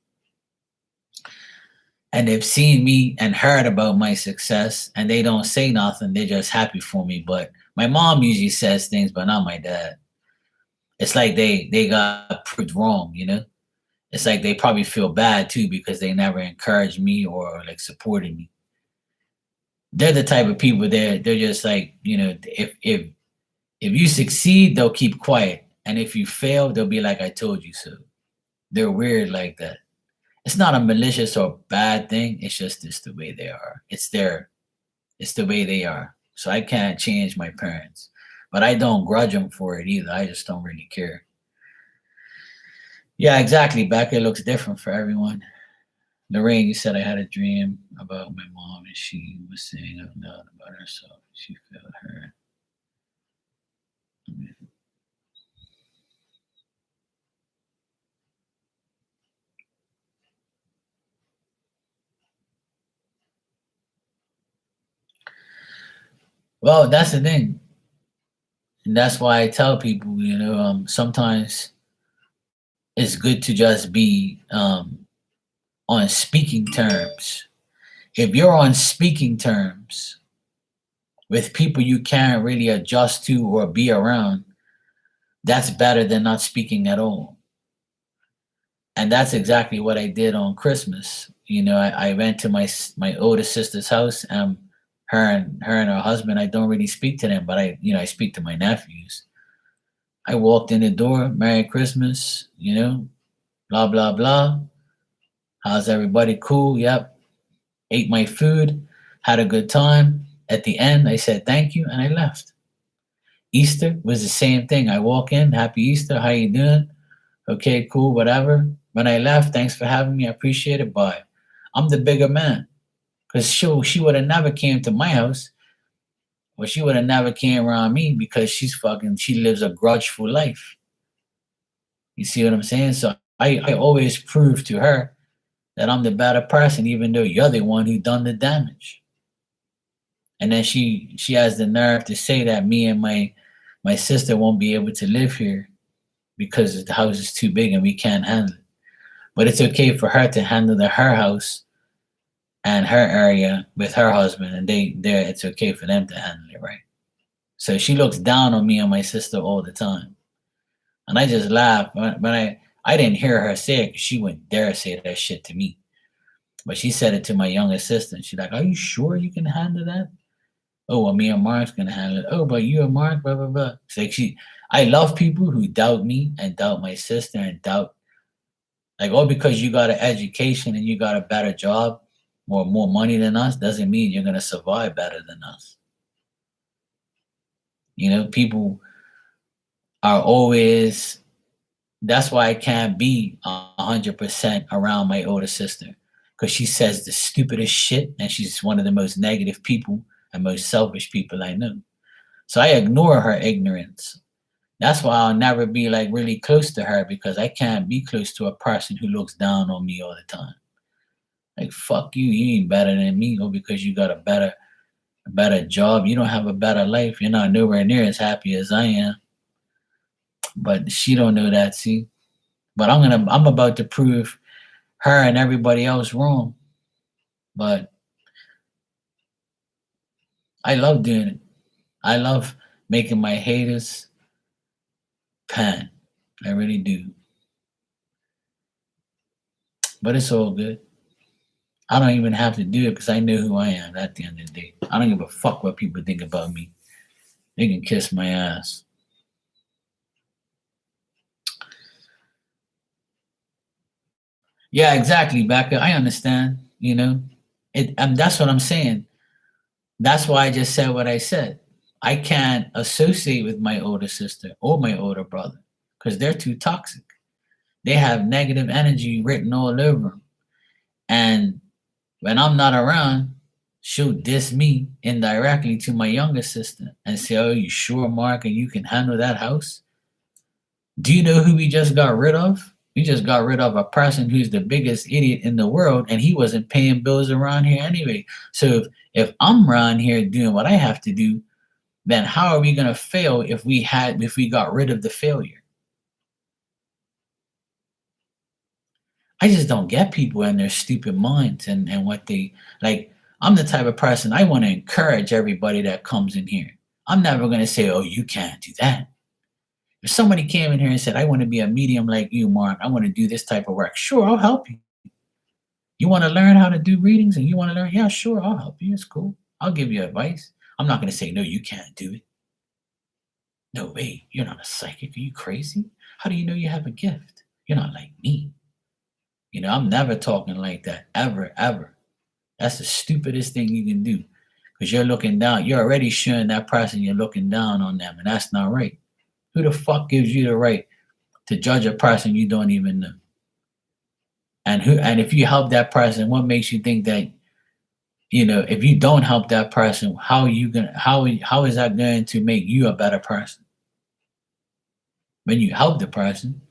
And they've seen me and heard about my success, and they don't say nothing. They're just happy for me. But my mom usually says things, but not my dad. It's like they got proved wrong, you know. It's like they probably feel bad too because they never encouraged me or like supported me. They're the type of people they're just like, you know, if you succeed, they'll keep quiet, and if you fail, they'll be like, "I told you so." They're weird like that. It's not a malicious or bad thing. It's the way they are. It's the way they are. So I can't change my parents, but I don't grudge them for it either. I just don't really care. Yeah, exactly. Back it looks different for everyone. Lorraine, you said I had a dream about my mom and she was saying out loud about herself. She felt hurt. Well, that's the thing. And that's why I tell people, you know, sometimes it's good to just be on speaking terms. If you're on speaking terms with people you can't really adjust to or be around, that's better than not speaking at all. And that's exactly what I did on Christmas. You know, I went to my oldest sister's house, and her and her husband. I don't really speak to them, but I speak to my nephews. I walked in the door, "Merry Christmas," you know, blah blah blah. How's everybody? Cool. Yep. Ate my food, had a good time. At the end, I said thank you, and I left. Easter was the same thing. I walk in, "Happy Easter, how you doing?" "Okay, cool, whatever." When I left, "Thanks for having me, I appreciate it, bye." I'm the bigger man. Because she would have never came to my house, or she would have never came around me because she lives a grudgeful life. You see what I'm saying? So I always prove to her that I'm the better person, even though you're the one who done the damage. And then she has the nerve to say that me and my sister won't be able to live here because the house is too big and we can't handle it. But it's okay for her to handle her house and her area with her husband, and it's okay for them to handle it, right? So she looks down on me and my sister all the time, and I just laugh. When I didn't hear her say it because she wouldn't dare say that shit to me, but she said it to my youngest sister, and she's like, "Are you sure you can handle that?" "Oh, well, me and Mark's gonna handle it." "Oh, but you and Mark, blah blah blah." It's like I love people who doubt me and doubt my sister and doubt, like, oh, because you got an education and you got a better job or more money than us doesn't mean you're gonna survive better than us. You know, people are always. That's why I can't be 100% around my older sister, because she says the stupidest shit, and she's one of the most negative people and most selfish people I know. So I ignore her ignorance. That's why I'll never be like really close to her, because I can't be close to a person who looks down on me all the time. Like, fuck you, you ain't better than me, or because you got a better job, you don't have a better life. You're not nowhere near as happy as I am. But she don't know that, see. But I'm about to prove her and everybody else wrong. But I love doing it. I love making my haters pan. I really do. But it's all good. I don't even have to do it because I know who I am at the end of the day. I don't give a fuck what people think about me. They can kiss my ass. Yeah, exactly, Becca. I understand, that's what I'm saying. That's why I just said what I said. I can't associate with my older sister or my older brother because they're too toxic. They have negative energy written all over them. And when I'm not around, she'll diss me indirectly to my younger sister and say, "Oh, you sure, Mark, and you can handle that house?" Do you know who we just got rid of? We just got rid of a person who's the biggest idiot in the world, and he wasn't paying bills around here anyway. So if I'm around here doing what I have to do, then how are we gonna fail if we got rid of the failure? I just don't get people and their stupid minds and what they like. I'm the type of person I want to encourage everybody that comes in here. I'm never gonna say, "Oh, you can't do that." If somebody came in here and said, "I want to be a medium like you, Mark, I want to do this type of work," sure, I'll help you. You want to learn how to do readings and you want to learn, yeah, sure, I'll help you. It's cool. I'll give you advice. I'm not going to say, "No, you can't do it." No way. You're not a psychic. Are you crazy? How do you know you have a gift? You're not like me. I'm never talking like that, ever, ever. That's the stupidest thing you can do because you're looking down. You're already showing that person you're looking down on them, and that's not right. Who the fuck gives you the right to judge a person you don't even know? And if you help that person, what makes you think that if you don't help that person, how is that going to make you a better person? When you help the person,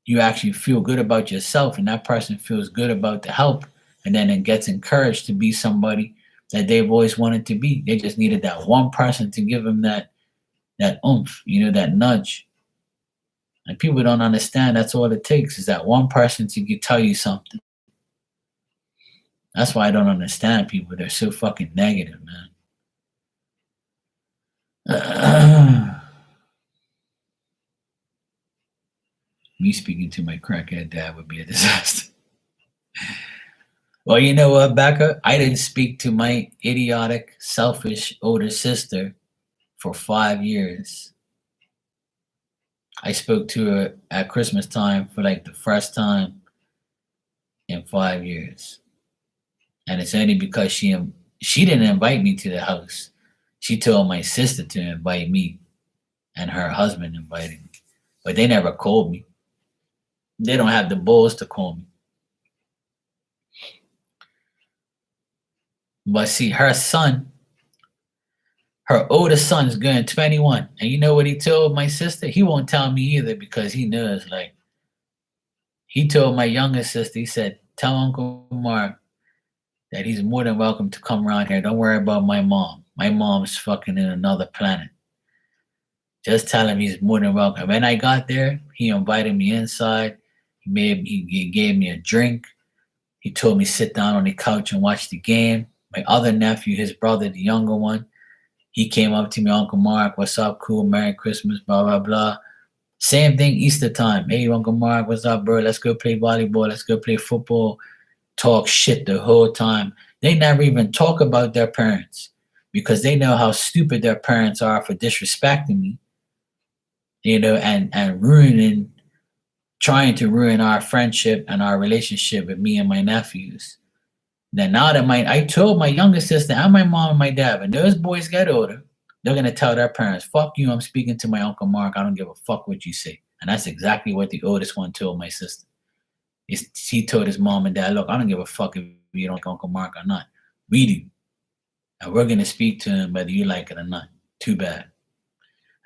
you actually feel good about yourself, and that person feels good about the help, and then it gets encouraged to be somebody that they've always wanted to be. They just needed that one person to give them that oomph, that nudge. And people don't understand that's all it takes is that one person to tell you something. That's why I don't understand people. They're so fucking negative, man. Me speaking to my crackhead dad would be a disaster. Well, you know what, Becca? I didn't speak to my idiotic, selfish older sister for 5 years. I spoke to her at Christmas time for like the first time in 5 years. And it's only because she didn't invite me to the house. She told my sister to invite me, and her husband invited me. But they never called me. They don't have the balls to call me. But see, her oldest son is going 21. And you know what he told my sister? He won't tell me either because he knows, like, he told my youngest sister, he said, "Tell Uncle Mark that he's more than welcome to come around here. Don't worry about my mom. My mom's fucking in another planet. Just tell him he's more than welcome." When I got there, he invited me inside. He gave me a drink. He told me sit down on the couch and watch the game. My other nephew, his brother, the younger one, he came up to me, "Uncle Mark, what's up? Cool, Merry Christmas, blah, blah, blah." Same thing Easter time. "Hey, Uncle Mark, what's up, bro? Let's go play volleyball. Let's go play football." Talk shit the whole time. They never even talk about their parents because they know how stupid their parents are for disrespecting me, and trying to ruin our friendship and our relationship with me and my nephews. Then now that I told my younger sister and my mom and my dad, when those boys get older, they're gonna tell their parents, "Fuck you, I'm speaking to my Uncle Mark. I don't give a fuck what you say." And that's exactly what the oldest one told my sister. He told his mom and dad, "Look, I don't give a fuck if you don't like Uncle Mark or not. We do. And we're gonna speak to him whether you like it or not. Too bad."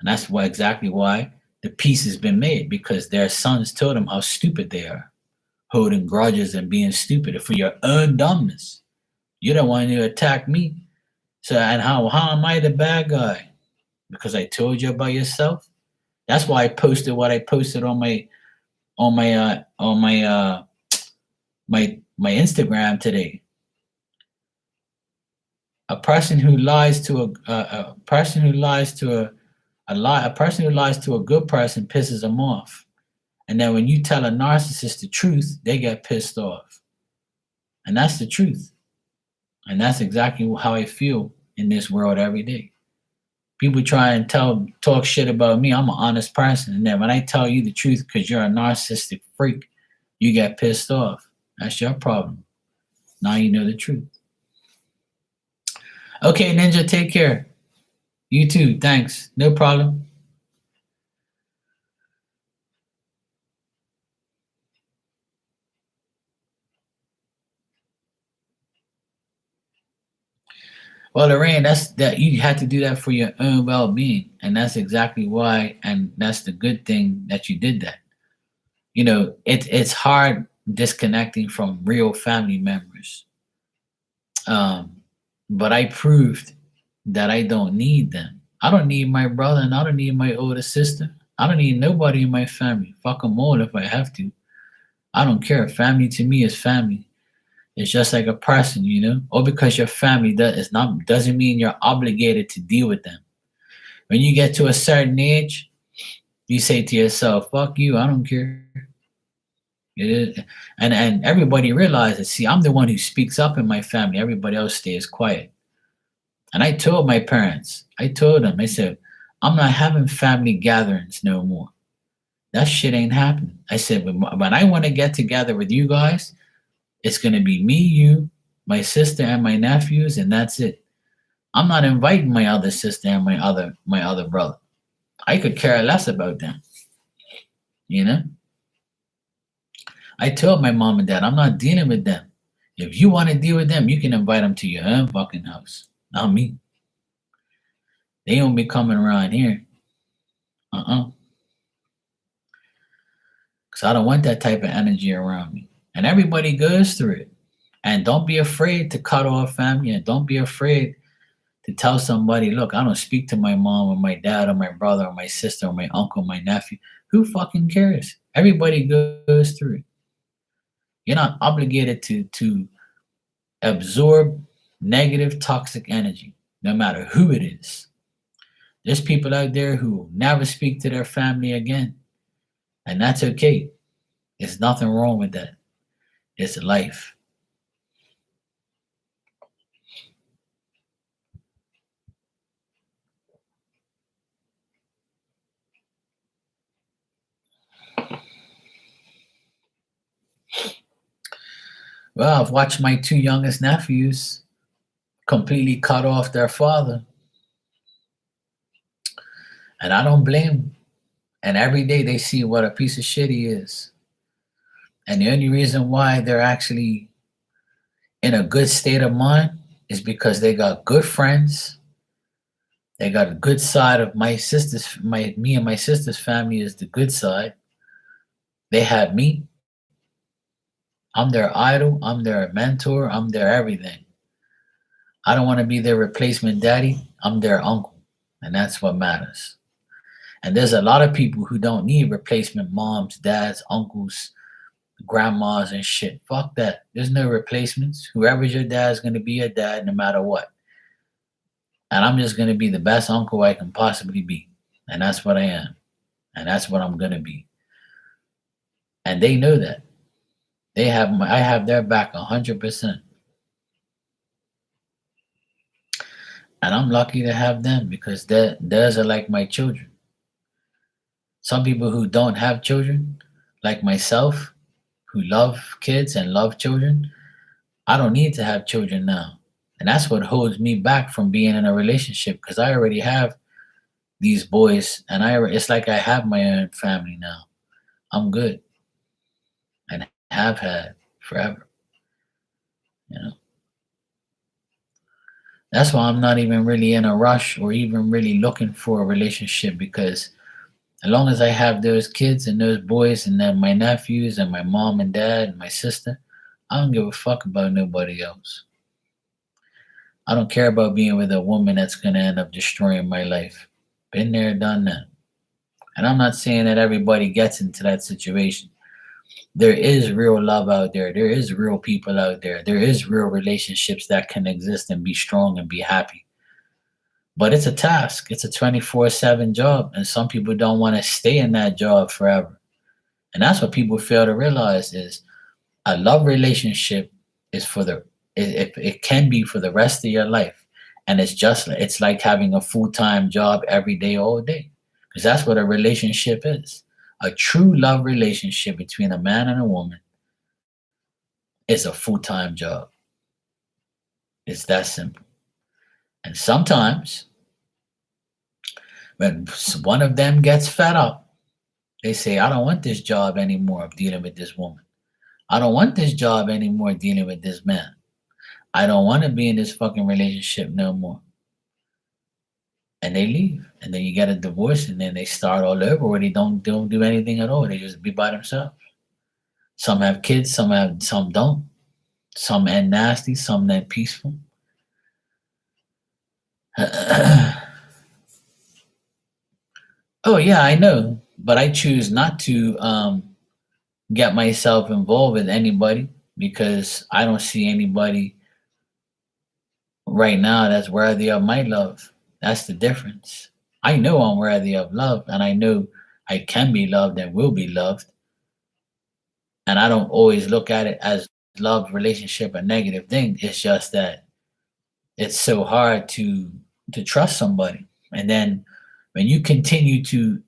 And that's why exactly why the peace has been made, because their sons told them how stupid they are, holding grudges and being stupid for your own dumbness. You're the one who attacked me. So and how am I the bad guy? Because I told you about yourself. That's why I posted what I posted on my Instagram today. A person who lies to a person who lies to a person who lies to a good person pisses them off. And then when you tell a narcissist the truth, they get pissed off. And that's the truth. And that's exactly how I feel in this world every day. People try and talk shit about me. I'm an honest person. And then when I tell you the truth because you're a narcissistic freak, you get pissed off. That's your problem. Now you know the truth. Okay, Ninja, take care. You too. Thanks. No problem. Well, Lorraine, that's that you had to do that for your own well-being, and that's exactly why, and that's the good thing that you did that. It's hard disconnecting from real family members, um, but I proved that I don't need them. I don't need my brother, and I don't need my older sister. I don't need nobody in my family. Fuck them all if I have to. I don't care. Family to me is family. It's just like a person. Or because your family doesn't mean you're obligated to deal with them. When you get to a certain age, you say to yourself, "Fuck you, I don't care." It is, and everybody realizes. See, I'm the one who speaks up in my family. Everybody else stays quiet. And I told my parents, I told them, I said, "I'm not having family gatherings no more. That shit ain't happening." I said, when I want to get together with you guys, it's gonna be me, you, my sister, and my nephews, and that's it. I'm not inviting my other sister and my other brother. I could care less about them. You know. I told my mom and dad, I'm not dealing with them. If you want to deal with them, you can invite them to your own fucking house. Not me. They won't be coming around here. Because I don't want that type of energy around me. And everybody goes through it. And don't be afraid to cut off family, and don't be afraid to tell somebody, look, I don't speak to my mom or my dad or my brother or my sister or my uncle, my nephew. Who fucking cares? Everybody goes through it. You're not obligated to absorb negative, toxic energy, no matter who it is. There's people out there who never speak to their family again, and that's okay. There's nothing wrong with that. It's life. Well, I've watched my two youngest nephews completely cut off their father, and I don't blame them. And every day they see what a piece of shit he is. And the only reason why they're actually in a good state of mind is because they got good friends. They got a good side of me and my sister's family is the good side. They have me. I'm their idol. I'm their mentor. I'm their everything. I don't want to be their replacement daddy. I'm their uncle. And that's what matters. And there's a lot of people who don't need replacement moms, dads, uncles, grandmas, and shit. Fuck that. There's no replacements. Whoever's your dad is going to be your dad no matter what. And I'm just going to be the best uncle I can possibly be. And that's what I am. And that's what I'm going to be. And they know that. I have their back 100%. And I'm lucky to have them because theirs are like my children. Some people who don't have children, like myself, who love kids and love children, I don't need to have children now. And that's what holds me back from being in a relationship because I already have these boys and it's like I have my own family now. I'm good and have had forever. You know. That's why I'm not even really in a rush or even really looking for a relationship, because as long as I have those kids and those boys and then my nephews and my mom and dad and my sister, I don't give a fuck about nobody else. I don't care about being with a woman that's going to end up destroying my life. Been there, done that. And I'm not saying that everybody gets into that situation. There is real love out there. There is real people out there. There is real relationships that can exist and be strong and be happy. But it's a task. It's a 24/7 job. And some people don't want to stay in that job forever. And that's what people fail to realize is a love relationship is for it can be for the rest of your life. And it's like having a full-time job every day, all day. Because that's what a relationship is. A true love relationship between a man and a woman is a full-time job. It's that simple. And sometimes when one of them gets fed up, they say, I don't want this job anymore of dealing with this woman. I don't want this job anymore dealing with this man. I don't want to be in this fucking relationship no more. And they leave. And then you get a divorce and then they start all over where they don't do anything at all. They just be by themselves. Some have kids, some don't. Some end nasty, some end peaceful. Oh yeah, I know. But I choose not to get myself involved with anybody because I don't see anybody right now that's worthy of my love. That's the difference. I know I'm worthy of love and I know I can be loved and will be loved. And I don't always look at it as love relationship a negative thing. It's just that it's so hard to trust somebody. And then when you continue to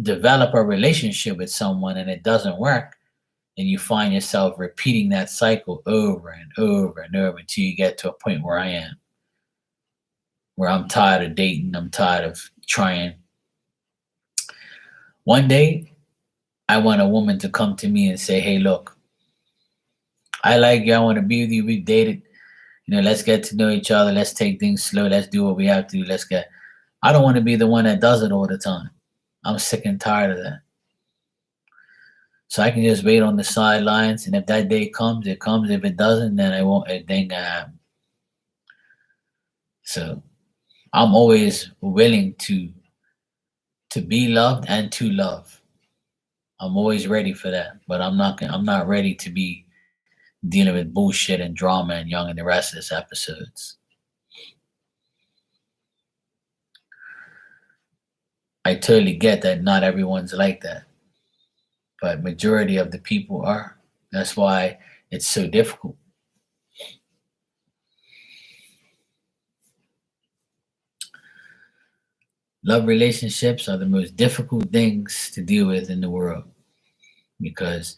develop a relationship with someone and it doesn't work, and you find yourself repeating that cycle over and over and over until you get to a point where I am, where I'm tired of dating, I'm tired of trying. One day, I want a woman to come to me and say, hey, look, I like you, I want to be with you, we've dated, let's get to know each other, let's take things slow, let's do what we have to do, I don't want to be the one that does it all the time. I'm sick and tired of that. So I can just wait on the sidelines, and if that day comes, it comes. If it doesn't, then it ain't gonna happen. So I'm always willing to be loved and to love. I'm always ready for that, but I'm not ready to be dealing with bullshit and drama and Young and the Restless episodes. I totally get that not everyone's like that, but majority of the people are. That's why it's so difficult. Love relationships are the most difficult things to deal with in the world because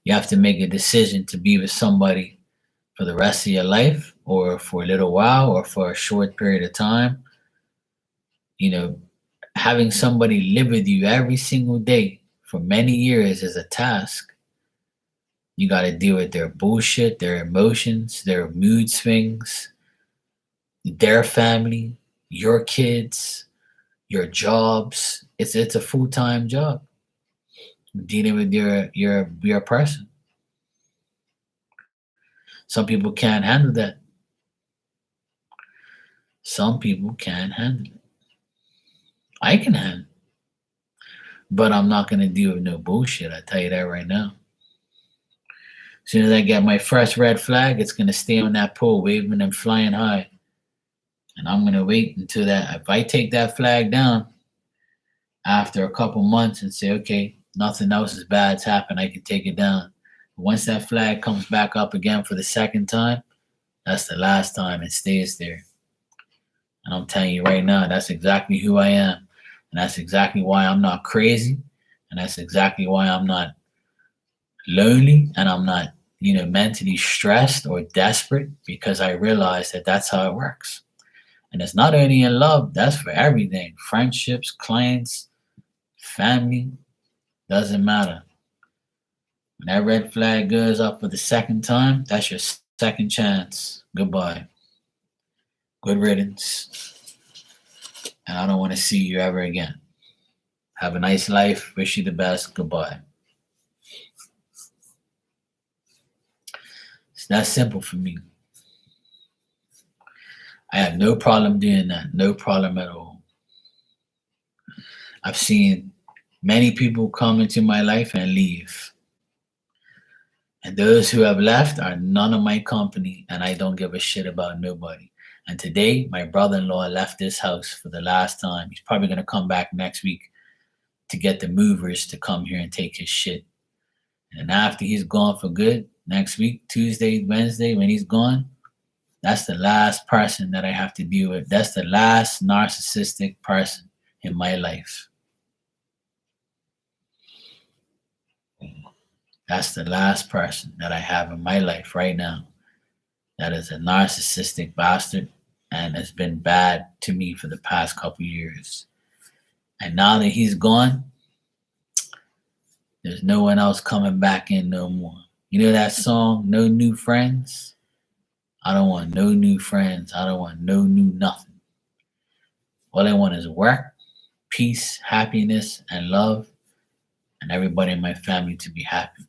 you have to make a decision to be with somebody for the rest of your life or for a little while or for a short period of time. Having somebody live with you every single day for many years is a task. You got to deal with their bullshit, their emotions, their mood swings, their family, your kids, your jobs. It's a full-time job dealing with your person. Some people can't handle that. Some people can't handle it. I can handle it. But I'm not going to deal with no bullshit. I tell you that right now. As soon as I get my first red flag, it's going to stay on that pole, waving and flying high. And I'm going to wait until that. If I take that flag down after a couple months and say, okay, nothing else is bad's happened, I can take it down. But once that flag comes back up again for the second time, that's the last time it stays there. And I'm telling you right now, that's exactly who I am. And that's exactly why I'm not crazy. And that's exactly why I'm not lonely and I'm not, mentally stressed or desperate, because I realize that that's how it works. And it's not only in love, that's for everything. Friendships, clients, family, doesn't matter. When that red flag goes up for the second time, that's your second chance. Goodbye. Good riddance. And I don't want to see you ever again. Have a nice life. Wish you the best. Goodbye. It's that simple for me. I have no problem doing that. No problem at all. I've seen many people come into my life and leave. And those who have left are none of my company, and I don't give a shit about nobody. And today, my brother in law left this house for the last time. He's probably going to come back next week to get the movers to come here and take his shit. And after he's gone for good, next week, Tuesday, Wednesday, when he's gone, that's the last person that I have to deal with. That's the last narcissistic person in my life. That's the last person that I have in my life right now that is a narcissistic bastard and has been bad to me for the past couple years. And now that he's gone, there's no one else coming back in no more. You know that song, No New Friends? I don't want no new friends. I don't want no new nothing. All I want is work, peace, happiness, and love, and everybody in my family to be happy.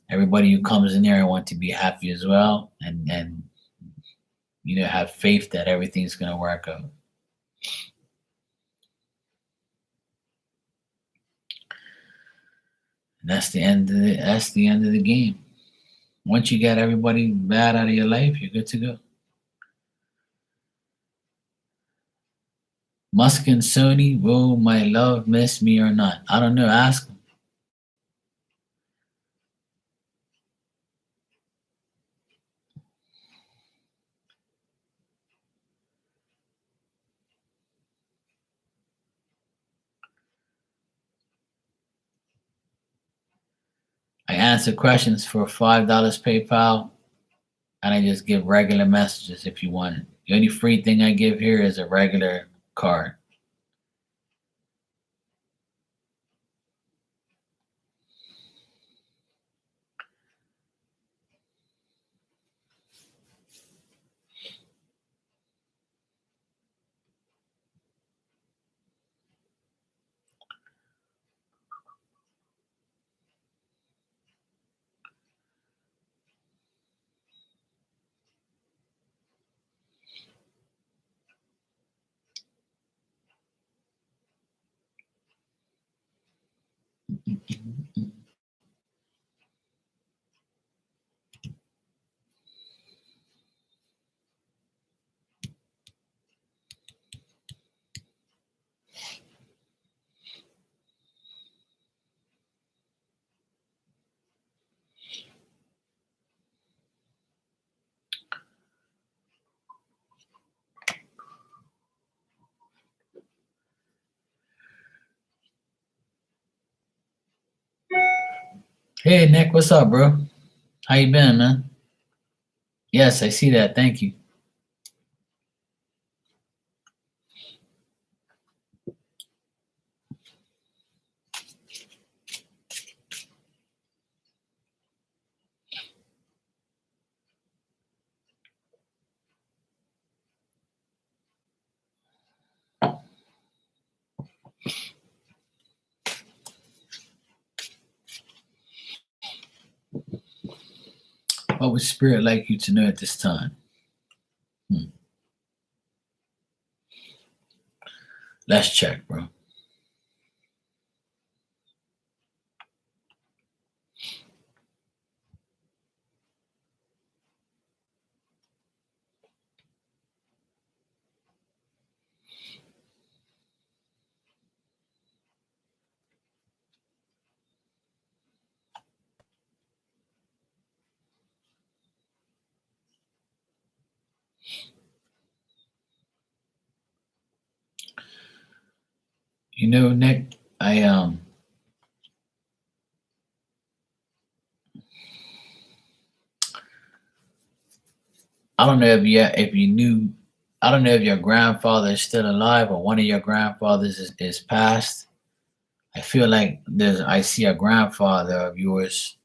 Everybody who comes in there, I want to be happy as well, and have faith that everything's gonna work out. And that's the end of the game. Once you get everybody bad out of your life, you're good to go. Musk and Sony, will my love miss me or not? I don't know. Ask them. I answer questions for $5 PayPal, and I just give regular messages if you want it. The only free thing I give here is a regular card. Hey Nick, what's up, bro? How you been, man? Yes, I see that. Thank you. What would Spirit like you to know at this time? Let's check, bro. You know, Nick, I don't know if you knew. I don't know if your grandfather is still alive or one of your grandfathers is passed. I feel like I see a grandfather of yours.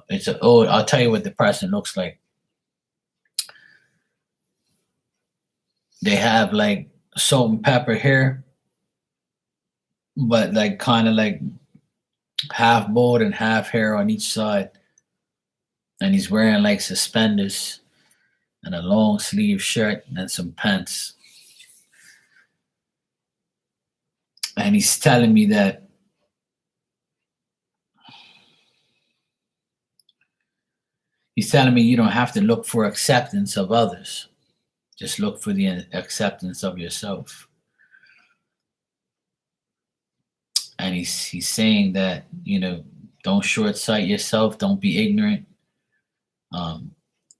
It's an old. I'll tell you what the person looks like. They have like salt and pepper hair, but like kind of like half bald and half hair on each side. And he's wearing like suspenders and a long sleeve shirt and some pants. And he's telling me you don't have to look for acceptance of others. Just look for the acceptance of yourself. And he's saying that, don't short sight yourself, don't be ignorant.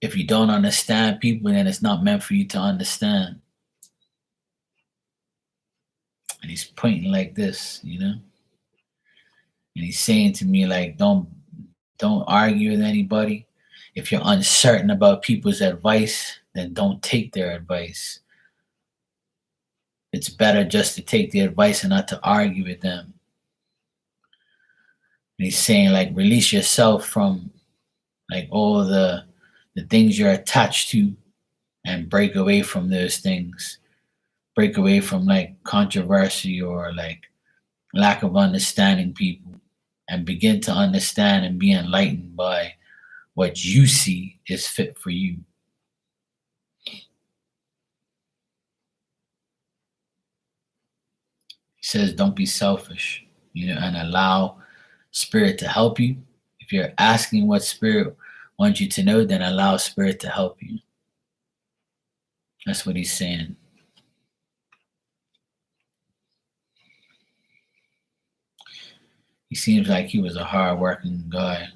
If you don't understand people, then it's not meant for you to understand. And he's pointing like this, and he's saying to me like, don't argue with anybody. If you're uncertain about people's advice, then don't take their advice. It's better just to take the advice and not to argue with them. And he's saying like, release yourself from like all the things you're attached to, and break away from those things. Break away from like controversy or like lack of understanding people, and begin to understand and be enlightened by what you see is fit for you. He says, don't be selfish, and allow spirit to help you. If you're asking what spirit wants you to know, then allow spirit to help you. That's what he's saying. He seems like he was a hard-working guy.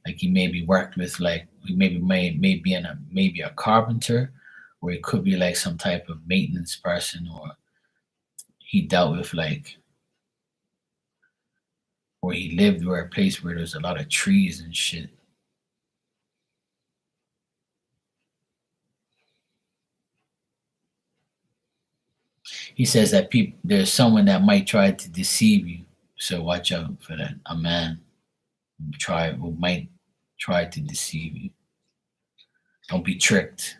Like he maybe worked with like he maybe a carpenter, or it could be like some type of maintenance person, or he dealt with like, or he lived where a place where there's a lot of trees and shit. He says that there's someone that might try to deceive you, so watch out for that. A man who might try to deceive you. Don't be tricked.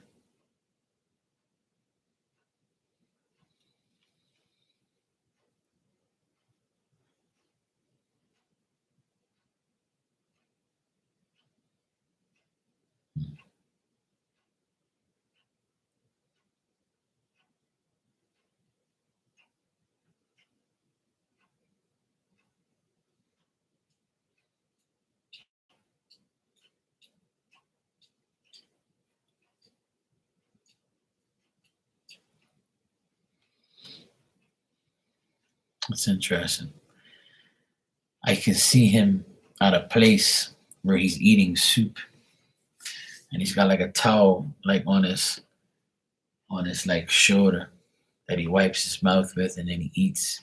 It's interesting. I can see him at a place where he's eating soup, and he's got like a towel like on his like shoulder that he wipes his mouth with, and then he eats.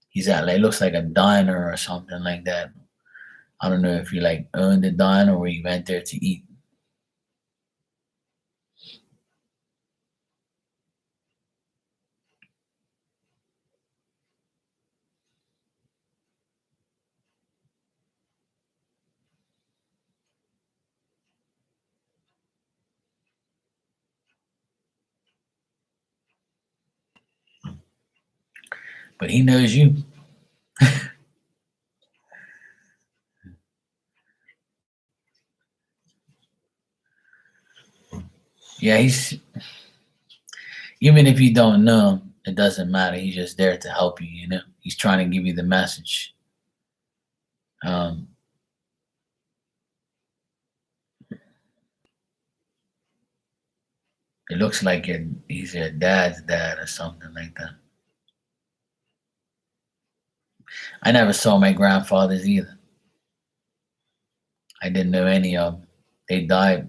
He's at like, looks like a diner or something like that. I don't know if he like owned the diner or he went there to eat. But he knows you. Yeah, even if you don't know him, it doesn't matter. He's just there to help you. He's trying to give you the message. Um, it looks like he's your dad's dad or something like that. I never saw my grandfathers either. I didn't know any of them. They died.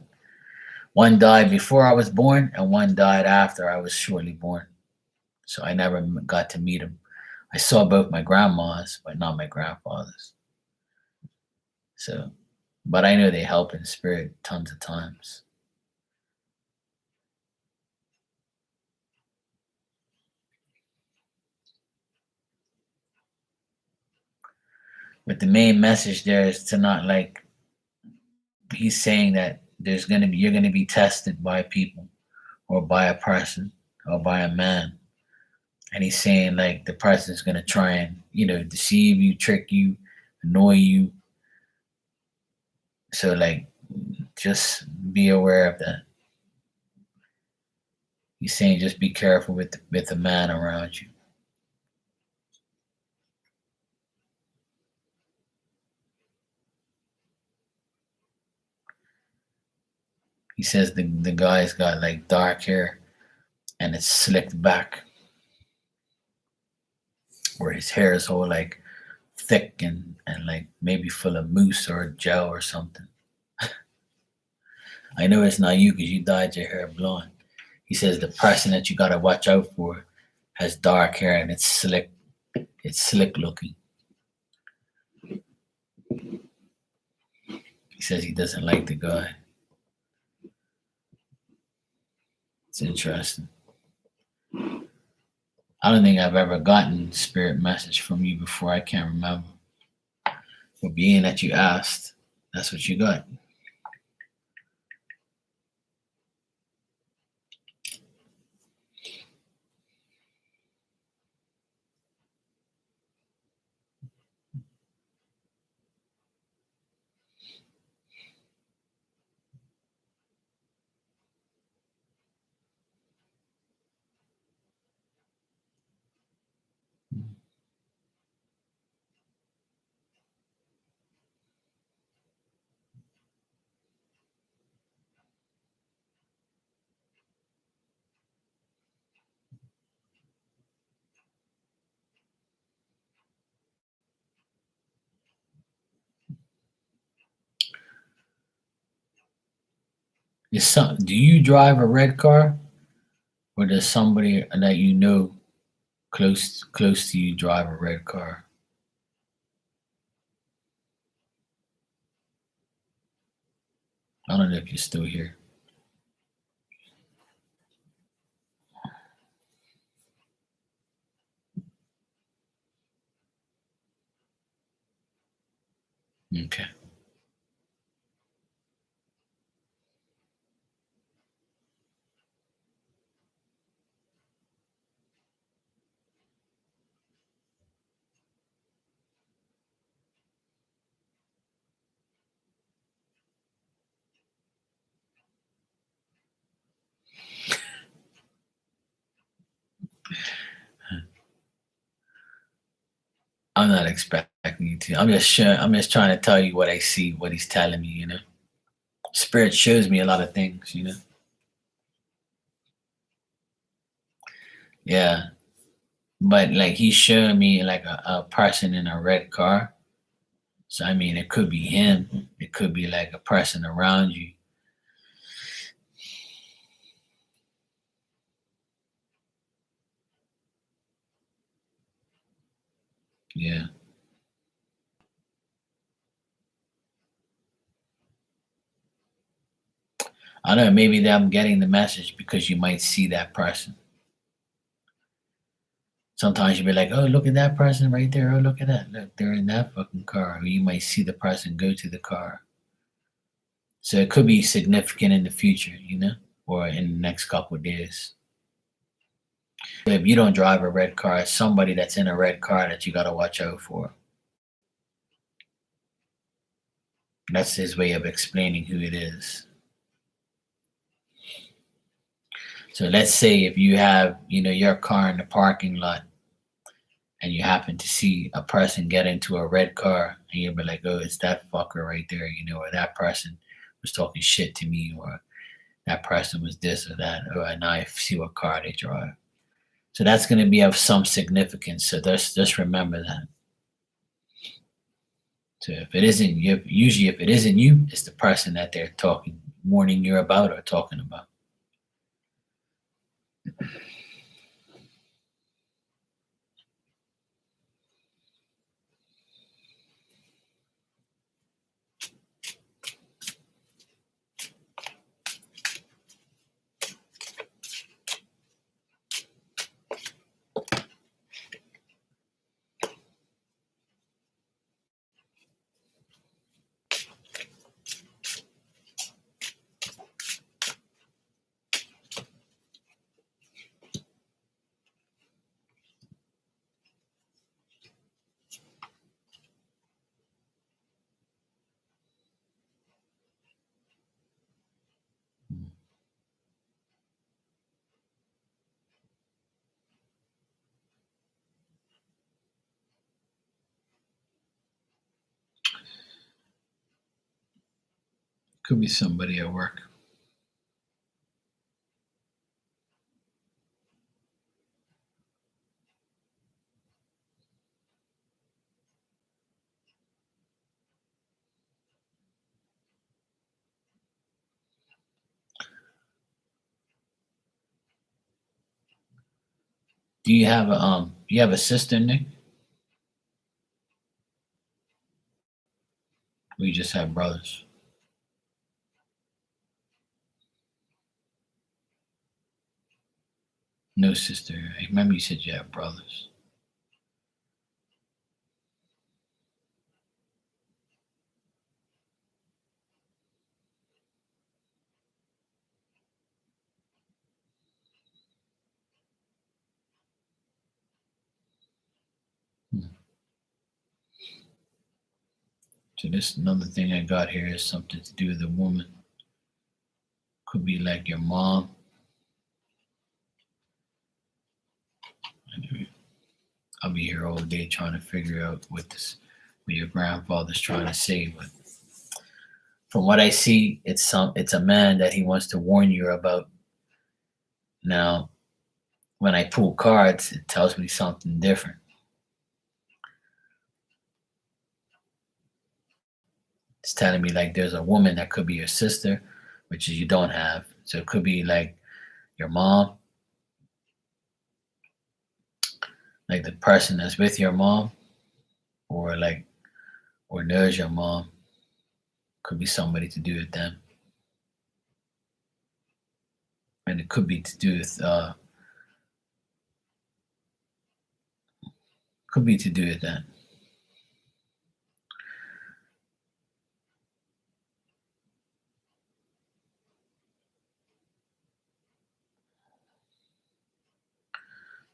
One died before I was born, and one died after I was shortly born. So I never got to meet them. I saw both my grandmas, but not my grandfathers. So, but I know they help in spirit tons of times. But the main message there is to not he's saying that you're gonna be tested by people or by a person or by a man. And he's saying like the person's gonna try and, deceive you, trick you, annoy you. So like just be aware of that. He's saying just be careful with the man around you. He says the guy's got like dark hair and it's slicked back, where his hair is all like thick and like maybe full of mousse or gel or something. I know it's not you because you dyed your hair blonde. He says the person that you gotta watch out for has dark hair and it's slick. It's slick looking. He says he doesn't like the guy. It's interesting. I don't think I've ever gotten spirit message from you before. I can't remember. But being that you asked, that's what you got. Do you drive a red car, or does somebody that you know close to you drive a red car? I don't know if you're still here. Okay. I'm not expecting you to. I'm just trying to tell you what I see, what he's telling me. Spirit shows me a lot of things. Yeah. But like he's showing me like a person in a red car. So I mean it could be him. It could be like a person around you. Yeah. I don't know, maybe that I'm getting the message because you might see that person. Sometimes you'll be like, oh, look at that person right there. Oh, look at that. Look, they're in that fucking car. Or you might see the person go to the car. So it could be significant in the future, or in the next couple of days. If you don't drive a red car, it's somebody that's in a red car that you got to watch out for. That's his way of explaining who it is. So let's say if you have, your car in the parking lot and you happen to see a person get into a red car and you'll be like, oh, it's that fucker right there, or that person was talking shit to me, or that person was this or that, or now I see what car they drive. So that's going to be of some significance. So just remember that. So if it isn't you, usually if it isn't you, it's the person that they're warning you about or talking about. Could be somebody at work. Do you have a sister, Nick? Or you just have brothers? No sister. I remember you said you have brothers. Hmm. So this another thing I got here is something to do with a woman. Could be like your mom. I'll be here all day trying to figure out what your grandfather's trying to say. But from what I see, it's a man that he wants to warn you about. Now, when I pull cards, it tells me something different. It's telling me like there's a woman that could be your sister, which you don't have. So it could be like your mom, like the person that's with your mom, or like or there's your mom. Could be somebody to do with them, and it could be to do with could be to do with that.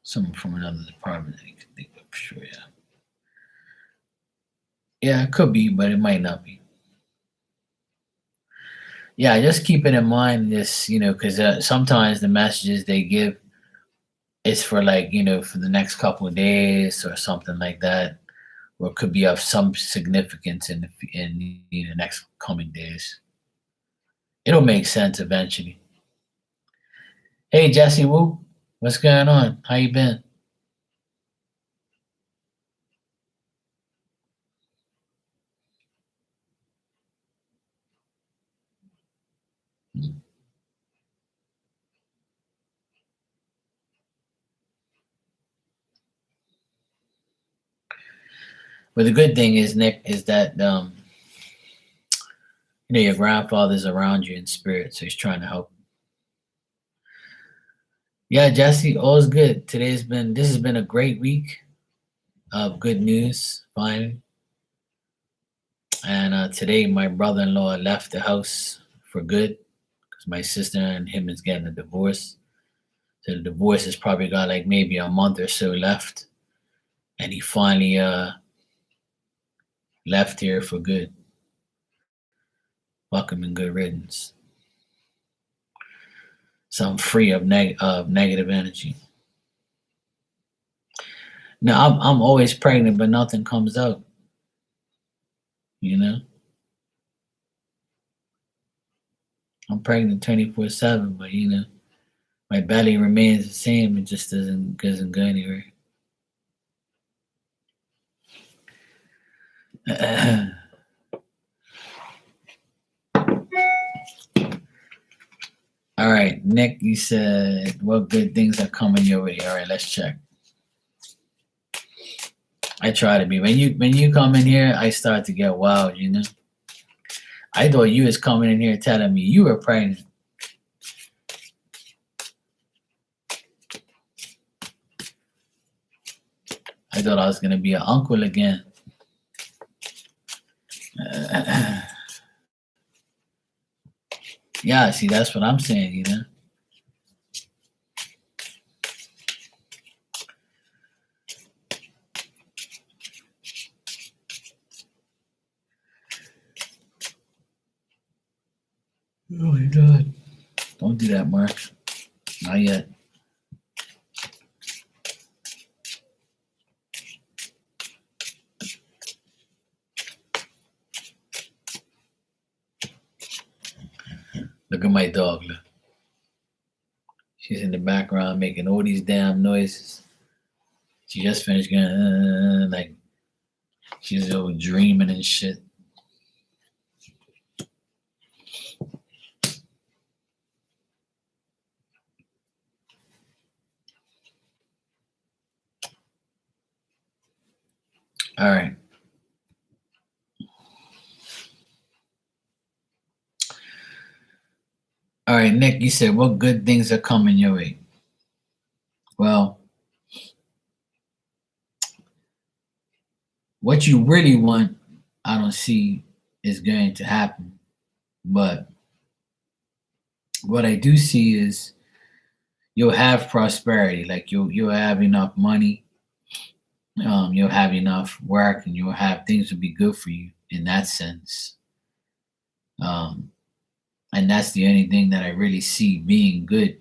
Someone from another department that you can think of, sure, yeah. Yeah, it could be, but it might not be. Yeah, just keep it in mind, this, because sometimes the messages they give is for like, for the next couple of days or something like that, or it could be of some significance in the next coming days. It'll make sense eventually. Hey, Jesse Woo, what's going on? How you been? But the good thing is, Nick, is that your grandfather's around you in spirit, so he's trying to help. Yeah, Jesse, all's good. This has been a great week of good news, finally. And today, my brother-in-law left the house for good because my sister and him is getting a divorce. So the divorce has probably got like maybe a month or so left, and he finally left here for good. Welcome and good riddance. So I'm free of negative energy. Now I'm always pregnant, but nothing comes out. You know, I'm pregnant 24/7, but my belly remains the same. It just doesn't go anywhere. All right, Nick, you said what good things are coming your way. All right, let's check. I try to be when you come in here, I start to get wild. I thought you was coming in here telling me you were pregnant. I thought I was gonna be an uncle again. Yeah, see, that's what I'm saying. Oh my God! Don't do that, Mark. Not yet. Look at my dog. Look. She's in the background making all these damn noises. She just finished going, like she's over dreaming and shit. All right. All right, Nick, you said what good things are coming your way? Well, what you really want, I don't see is going to happen. But what I do see is you'll have prosperity. Like you'll have enough money, you'll have enough work, and you'll have things will be good for you in that sense. Um, and that's the only thing that I really see being good.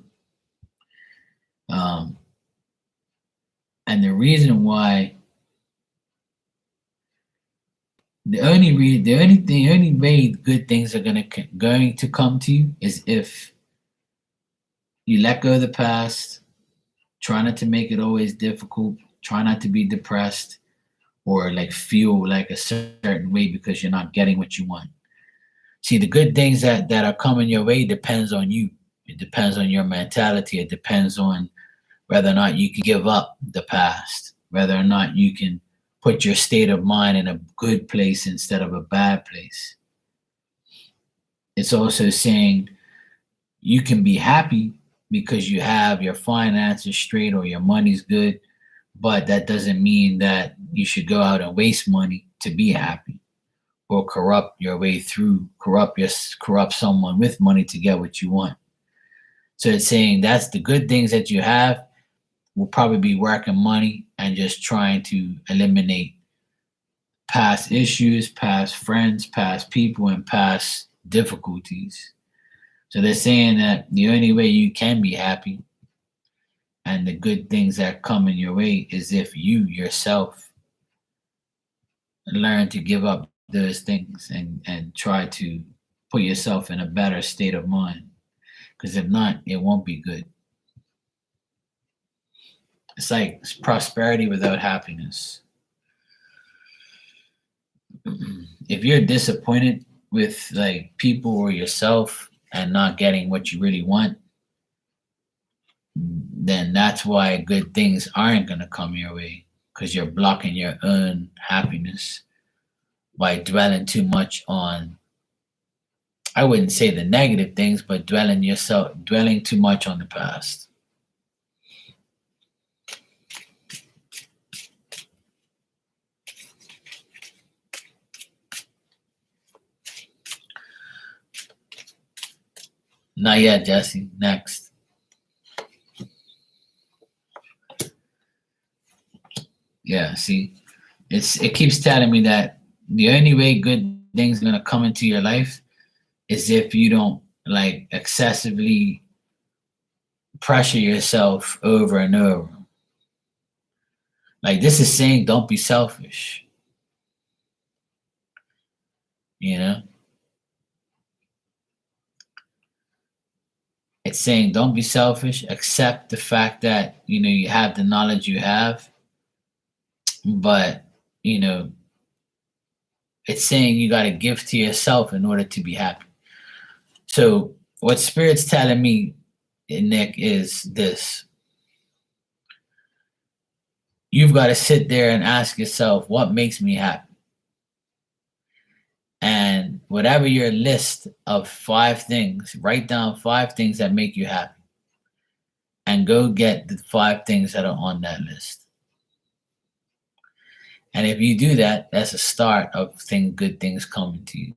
Um, and the reason why, the only way good things are going to come to you is if you let go of the past, try not to make it always difficult, try not to be depressed or like feel like a certain way because you're not getting what you want. See, the good things that are coming your way depends on you. It depends on your mentality. It depends on whether or not you can give up the past, whether or not you can put your state of mind in a good place instead of a bad place. It's also saying you can be happy because you have your finances straight or your money's good, but that doesn't mean that you should go out and waste money to be happy or corrupt someone with money to get what you want. So it's saying that's the good things that you have will probably be working money and just trying to eliminate past issues, past friends, past people, and past difficulties. So they're saying that the only way you can be happy and the good things that come in your way is if you yourself learn to give up those things and try to put yourself in a better state of mind. Because if not, it won't be good. It's like prosperity without happiness. If you're disappointed with like people or yourself and not getting what you really want, then that's why good things aren't going to come your way because you're blocking your own happiness by dwelling too much on, I wouldn't say the negative things, but dwelling too much on the past. Not yet, Jesse. Next. Yeah, see, it keeps telling me that the only way good things are gonna come into your life is if you don't like excessively pressure yourself over and over. Like this is saying don't be selfish. You know? It's saying don't be selfish, accept the fact that, you have the knowledge you have, but, it's saying you got to give to yourself in order to be happy. So, what Spirit's telling me, Nick, is this. You've got to sit there and ask yourself, what makes me happy? And whatever your list of 5 things, write down 5 things that make you happy. And go get the 5 things that are on that list. And if you do that, that's a start of good things coming to you.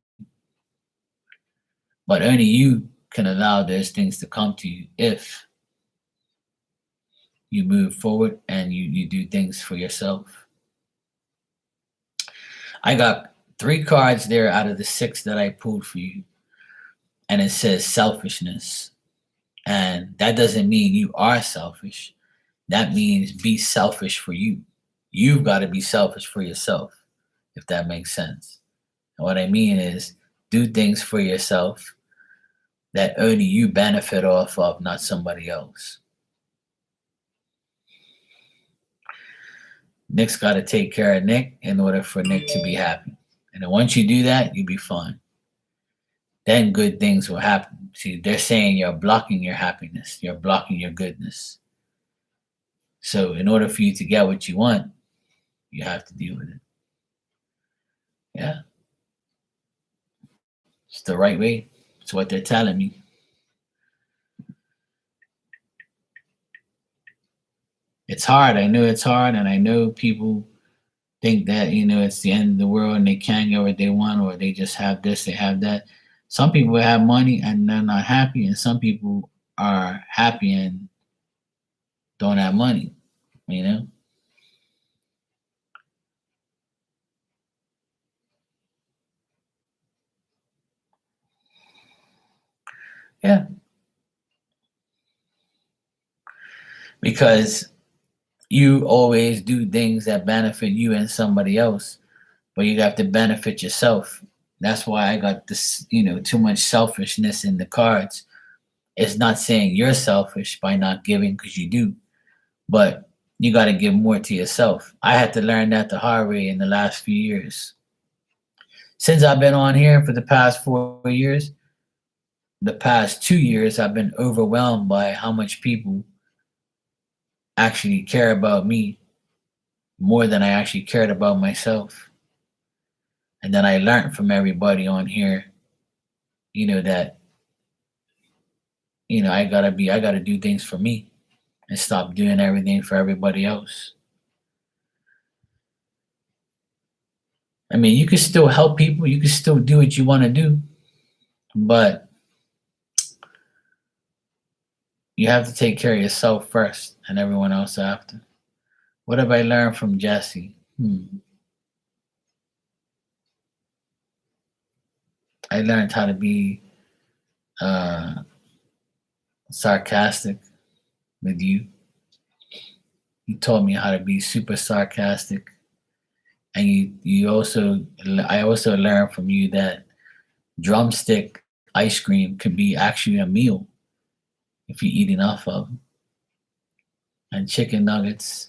But only you can allow those things to come to you if you move forward and you do things for yourself. I got 3 cards there out of the 6 that I pulled for you. And it says selfishness. And that doesn't mean you are selfish. That means be selfish for you. You've got to be selfish for yourself, if that makes sense. And what I mean is do things for yourself that only you benefit off of, not somebody else. Nick's got to take care of Nick in order for Nick to be happy. And then once you do that, you'll be fine. Then good things will happen. See, they're saying you're blocking your happiness, you're blocking your goodness. So, in order for you to get what you want, you have to deal with it. Yeah. It's the right way. It's what they're telling me. It's hard. I know it's hard, and I know people think that it's the end of the world and they can't get what they want, or they just have this, they have that. Some people have money and they're not happy, and some people are happy and don't have money. Yeah, because you always do things that benefit you and somebody else, but you have to benefit yourself. That's why I got this, too much selfishness in the cards. It's not saying you're selfish by not giving, because you do, but you got to give more to yourself. I had to learn that the hard way in the last few years. Since I've been on here for the past 4 years, the past 2 years, I've been overwhelmed by how much people actually care about me more than I actually cared about myself. And then I learned from everybody on here, that, I gotta do things for me and stop doing everything for everybody else. I mean, you can still help people, you can still do what you want to do, but you have to take care of yourself first and everyone else after. What have I learned from Jesse? I learned how to be sarcastic with you. You taught me how to be super sarcastic. And I also learned from you that drumstick ice cream can be actually a meal if you eat enough of them. And chicken nuggets,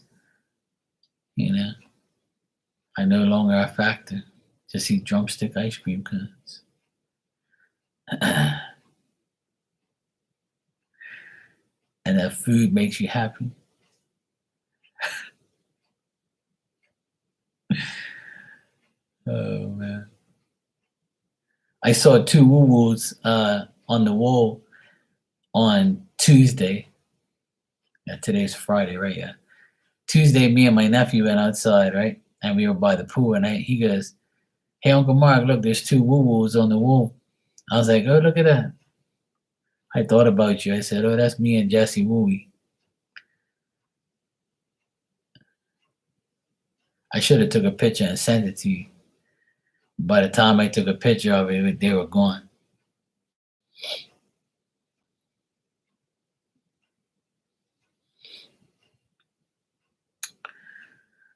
are no longer a factor. Just eat drumstick ice cream cones. And that food makes you happy. Oh man. I saw two woo-woos on the wall on Tuesday. Yeah, today's Friday, right? Yeah. Tuesday, me and my nephew went outside, right? And we were by the pool, and he goes, "Hey, Uncle Mark, look, there's two woo-woos on the wall." I was like, "Oh, look at that." I thought about you. I said, "Oh, that's me and Jesse Wooey." I should have took a picture and sent it to you. By the time I took a picture of it, they were gone.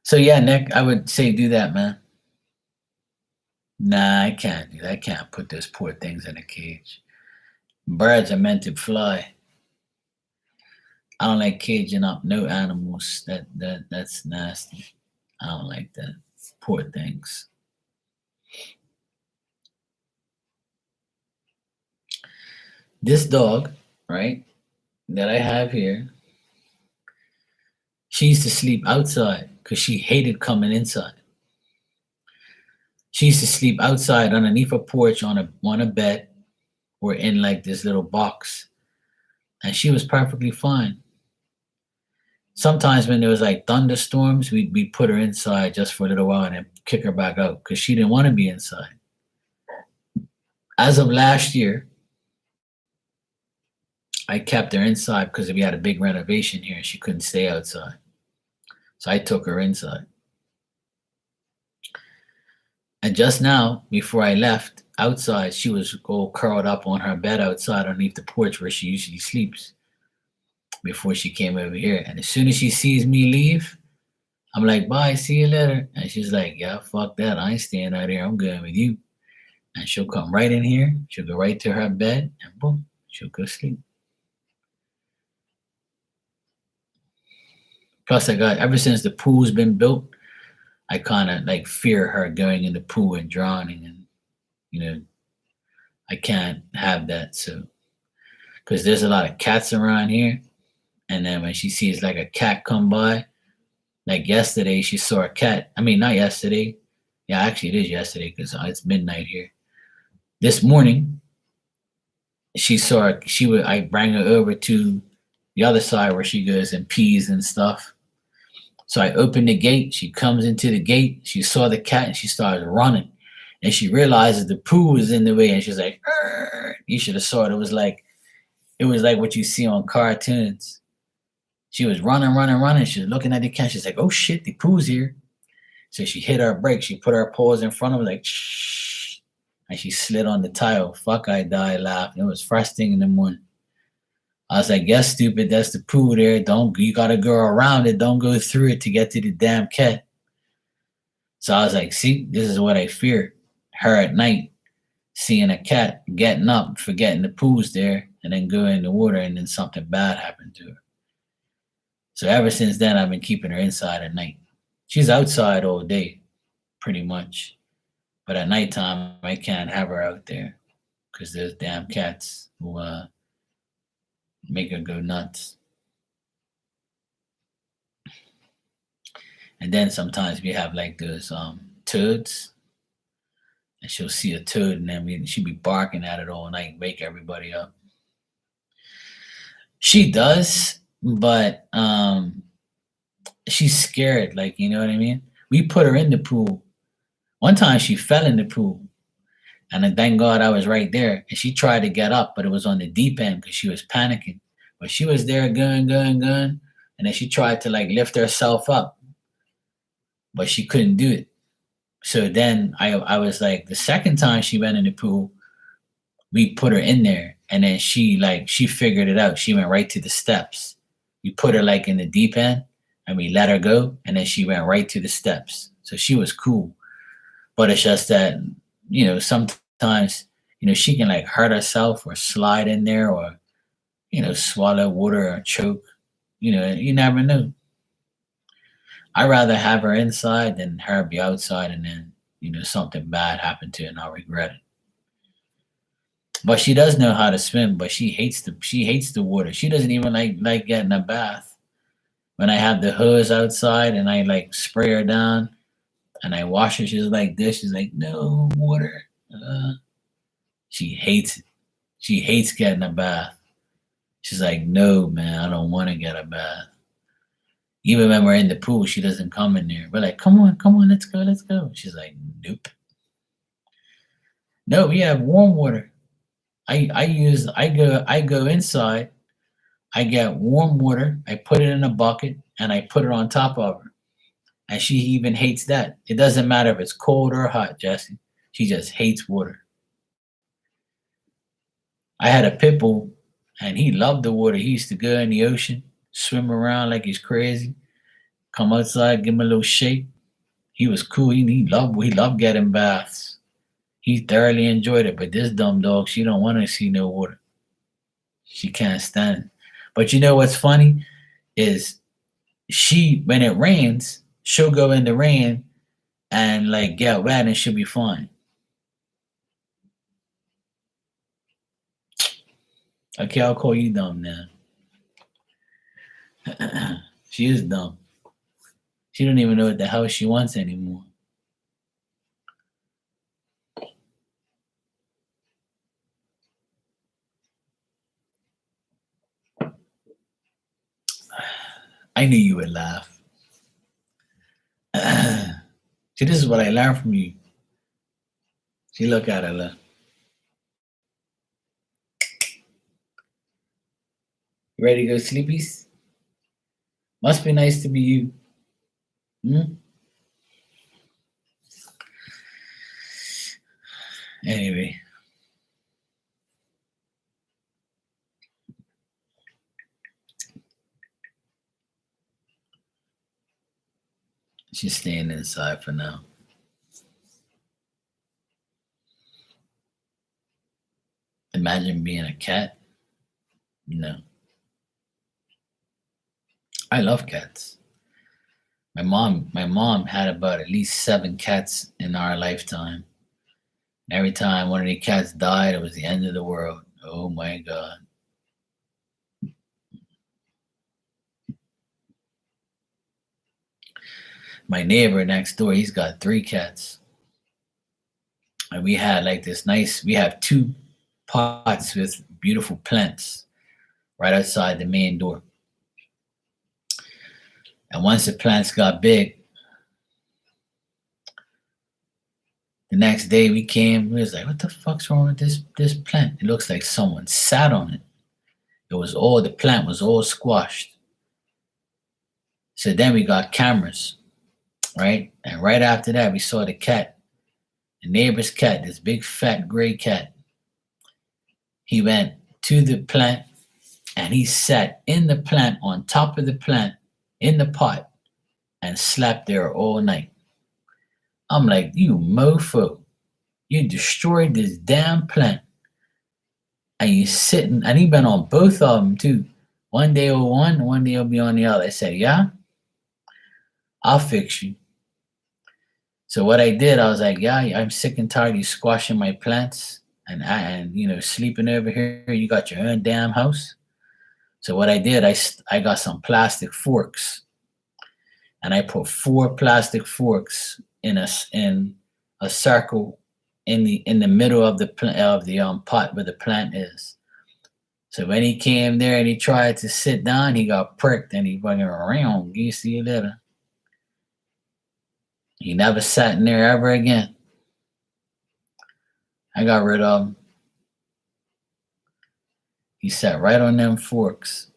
So yeah, Nick, I would say do that, man. Nah, I can't do that. I can't put those poor things in a cage. Birds are meant to fly. I don't like caging up no animals. That's nasty. I don't like that. Poor things. This dog, right, that I have here, she used to sleep outside because she hated coming inside. She used to sleep outside underneath a porch on a bed or in like this little box, and she was perfectly fine. Sometimes when there was like thunderstorms, we'd put her inside just for a little while and then kick her back out because she didn't want to be inside. As of last year, I kept her inside because we had a big renovation here and she couldn't stay outside. So I took her inside. And just now, before I left outside, she was all curled up on her bed outside underneath the porch where she usually sleeps before she came over here. And as soon as she sees me leave, I'm like, "Bye, see you later." And she's like, "Yeah, fuck that. I ain't staying out here. I'm going with you." And she'll come right in here. She'll go right to her bed and boom, She'll go sleep. Plus, I got ever since the pool's been built, I kind of like fear her going in the pool and drowning, and you know, I can't have that. So, because there's a lot of cats around here, and then when she sees like a cat come by, like yesterday, she saw a cat. I mean, not yesterday. Yeah, actually, it is yesterday because it's midnight here. This morning, she saw. She would. I bring her over to the other side where she goes and pees and stuff. So I opened the gate. She comes into the gate. She saw the cat and she started running. And she realizes the poo was in the way, and she's like, "Arr!" You should have saw it. It was like what you see on cartoons. She was running, running, running. She was looking at the cat. She's like, "Oh shit, the poo's here." So she hit her brake. She put her paws in front of her, like, shh. And she slid on the tile. Fuck, I died laughing. It was first thing in the morning. I was like, "Yes, stupid. That's the poo there. Don't you gotta go around it. Don't go through it to get to the damn cat." So I was like, "See, this is what I fear. Her at night, seeing a cat, getting up, forgetting the poo's there, and then going in the water, and then something bad happened to her." So ever since then, I've been keeping her inside at night. She's outside all day, pretty much. But at nighttime, I can't have her out there because there's damn cats who make her go nuts. And then sometimes we have like those toads, and she'll see a toad, and then she'll be barking at it all night, wake everybody up. She does, but she's scared. Like, you know what I mean? We put her in the pool. One time she fell in the pool, and then thank God I was right there. And she tried to get up, but it was on the deep end because she was panicking. But she was there going, going, going, and then she tried to like lift herself up, but she couldn't do it. So then I was like, the second time she went in the pool, we put her in there, and then she figured it out. She went right to the steps. We put her like in the deep end, and we let her go, and then she went right to the steps. So she was cool. But it's just that, sometimes, she can like hurt herself or slide in there or, swallow water or choke. You never know. I'd rather have her inside than her be outside and then, something bad happen to her and I'll regret it. But she does know how to swim, but she hates the water. She doesn't even like getting a bath. When I have the hose outside and I like spray her down and I wash her, she's like this. She's like, "No water." She hates it. She hates getting a bath. She's like, "No, man, I don't want to get a bath." Even when we're in the pool, she doesn't come in there. We're like, "Come on, let's go, let's go." She's like, "Nope." No, we have warm water. I go inside. I get warm water. I put it in a bucket and I put it on top of her. And she even hates that. It doesn't matter if it's cold or hot, Jesse. She just hates water. I had a pit bull, and he loved the water. He used to go in the ocean, swim around like he's crazy, come outside, give him a little shake. He was cool. He loved getting baths. He thoroughly enjoyed it. But this dumb dog, she don't want to see no water. She can't stand it. But you know what's funny is when it rains, she'll go in the rain and like get wet and she'll be fine. Okay, I'll call you dumb now. She is dumb. She don't even know what the hell she wants anymore. I knew you would laugh. See, this is what I learned from you. See, look at her. Look. You ready to go sleepies? Must be nice to be you. Hmm? Anyway. She's staying inside for now. Imagine being a cat. No. I love cats. My mom had about at least 7 cats in our lifetime. And every time one of the cats died, it was the end of the world. Oh my God. My neighbor next door, he's got 3 cats. And we had like we have 2 pots with beautiful plants right outside the main door. And once the plants got big, the next day we came, we was like, what the fuck's wrong with this plant? It looks like someone sat on it. The plant was all squashed. So then we got cameras, right? And right after that, we saw the neighbor's cat, this big fat gray cat. He went to the plant and he sat in the plant, on top of the plant, in the pot, and slept there all night. I'm like, you mofo, you destroyed this damn plant. And you sitting, and he been on both of them too. One day on one day he'll be on the other. I said, yeah, I'll fix you. So what I did, I was like, yeah, I'm sick and tired of you squashing my plants and sleeping over here. You got your own damn house. So what I did, I got some plastic forks, and I put 4 plastic forks in a circle in the middle of the pot where the plant is. So when he came there and he tried to sit down, he got pricked and he went around. You see you later. He never sat in there ever again. I got rid of him. He sat right on them forks.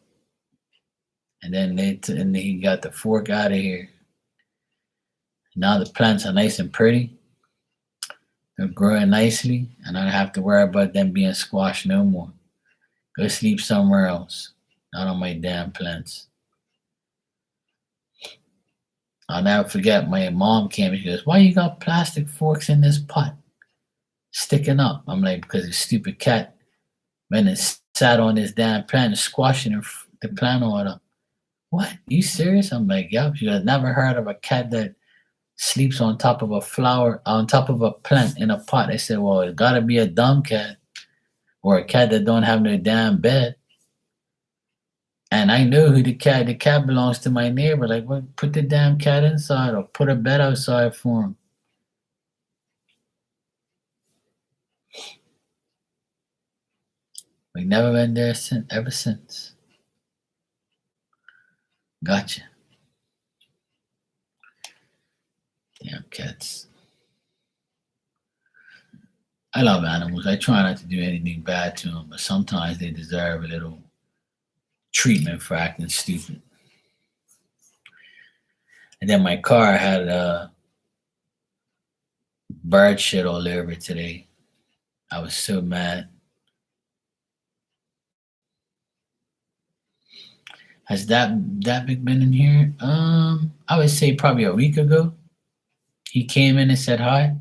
And then he got the fork out of here. Now the plants are nice and pretty. They're growing nicely, and I don't have to worry about them being squashed no more. Go sleep somewhere else, not on my damn plants. I'll never forget, my mom came and she goes, why you got plastic forks in this pot sticking up? I'm like, because the stupid cat went and sat on this damn plant and squashing the plant all up. What? You serious? I'm like, yeah. She goes, never heard of a cat that sleeps on top of a plant in a pot. I said, well, it gotta be a dumb cat or a cat that don't have no damn bed. And I know who the cat belongs to my neighbor. Like, what? Put the damn cat inside or put a bed outside for him. We never been there ever since. Gotcha. Damn cats. I love animals. I try not to do anything bad to them, but sometimes they deserve a little treatment for acting stupid. And then my car had bird shit all over it today. I was so mad. Has that big been in here? I would say probably a week ago. He came in and said hi.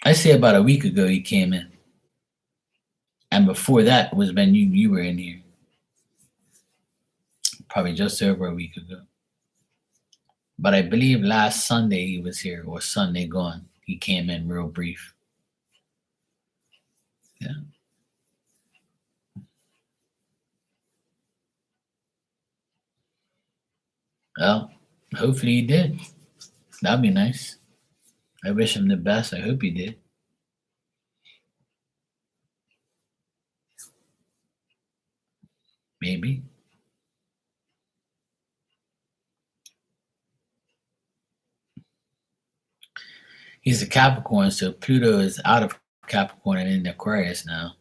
I say about a week ago he came in. And before that was when you were in here. Probably just over a week ago. But I believe last Sunday he was here, or Sunday gone. He came in real brief. Yeah. Well, hopefully he did. That'd be nice. I wish him the best. I hope he did. Maybe. He's a Capricorn, so Pluto is out of Capricorn and in Aquarius now.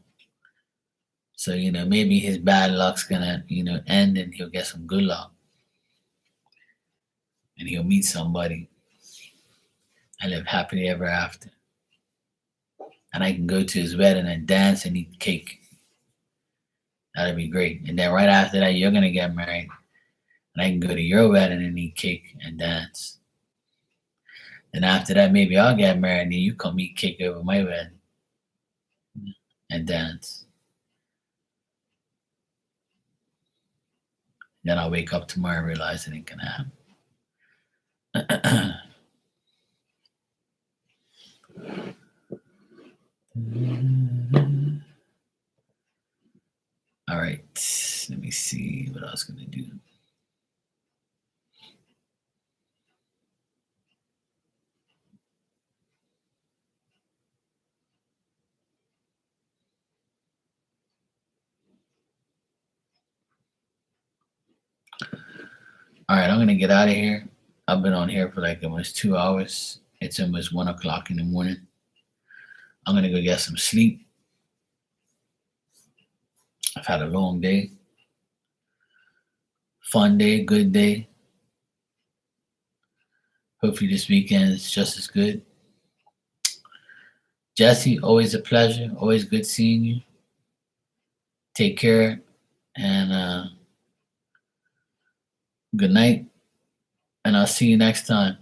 So, maybe his bad luck's gonna, end and he'll get some good luck. And he'll meet somebody and live happily ever after. And I can go to his wedding and dance and eat cake. That'd be great. And then right after that, you're gonna get married. And I can go to your wedding and eat cake and dance. Then after that, maybe I'll get married and then you come eat cake over my wedding. and dance. Then I'll wake up tomorrow and realize it ain't gonna happen. All right, let me see what I was gonna do. All right, I'm gonna get out of here. I've been on here for like almost 2 hours. It's almost 1 o'clock in the morning. I'm gonna go get some sleep. I've had a long day, fun day, good day. Hopefully this weekend is just as good. Jesse, always a pleasure. Always good seeing you. Take care and good night. And I'll see you next time.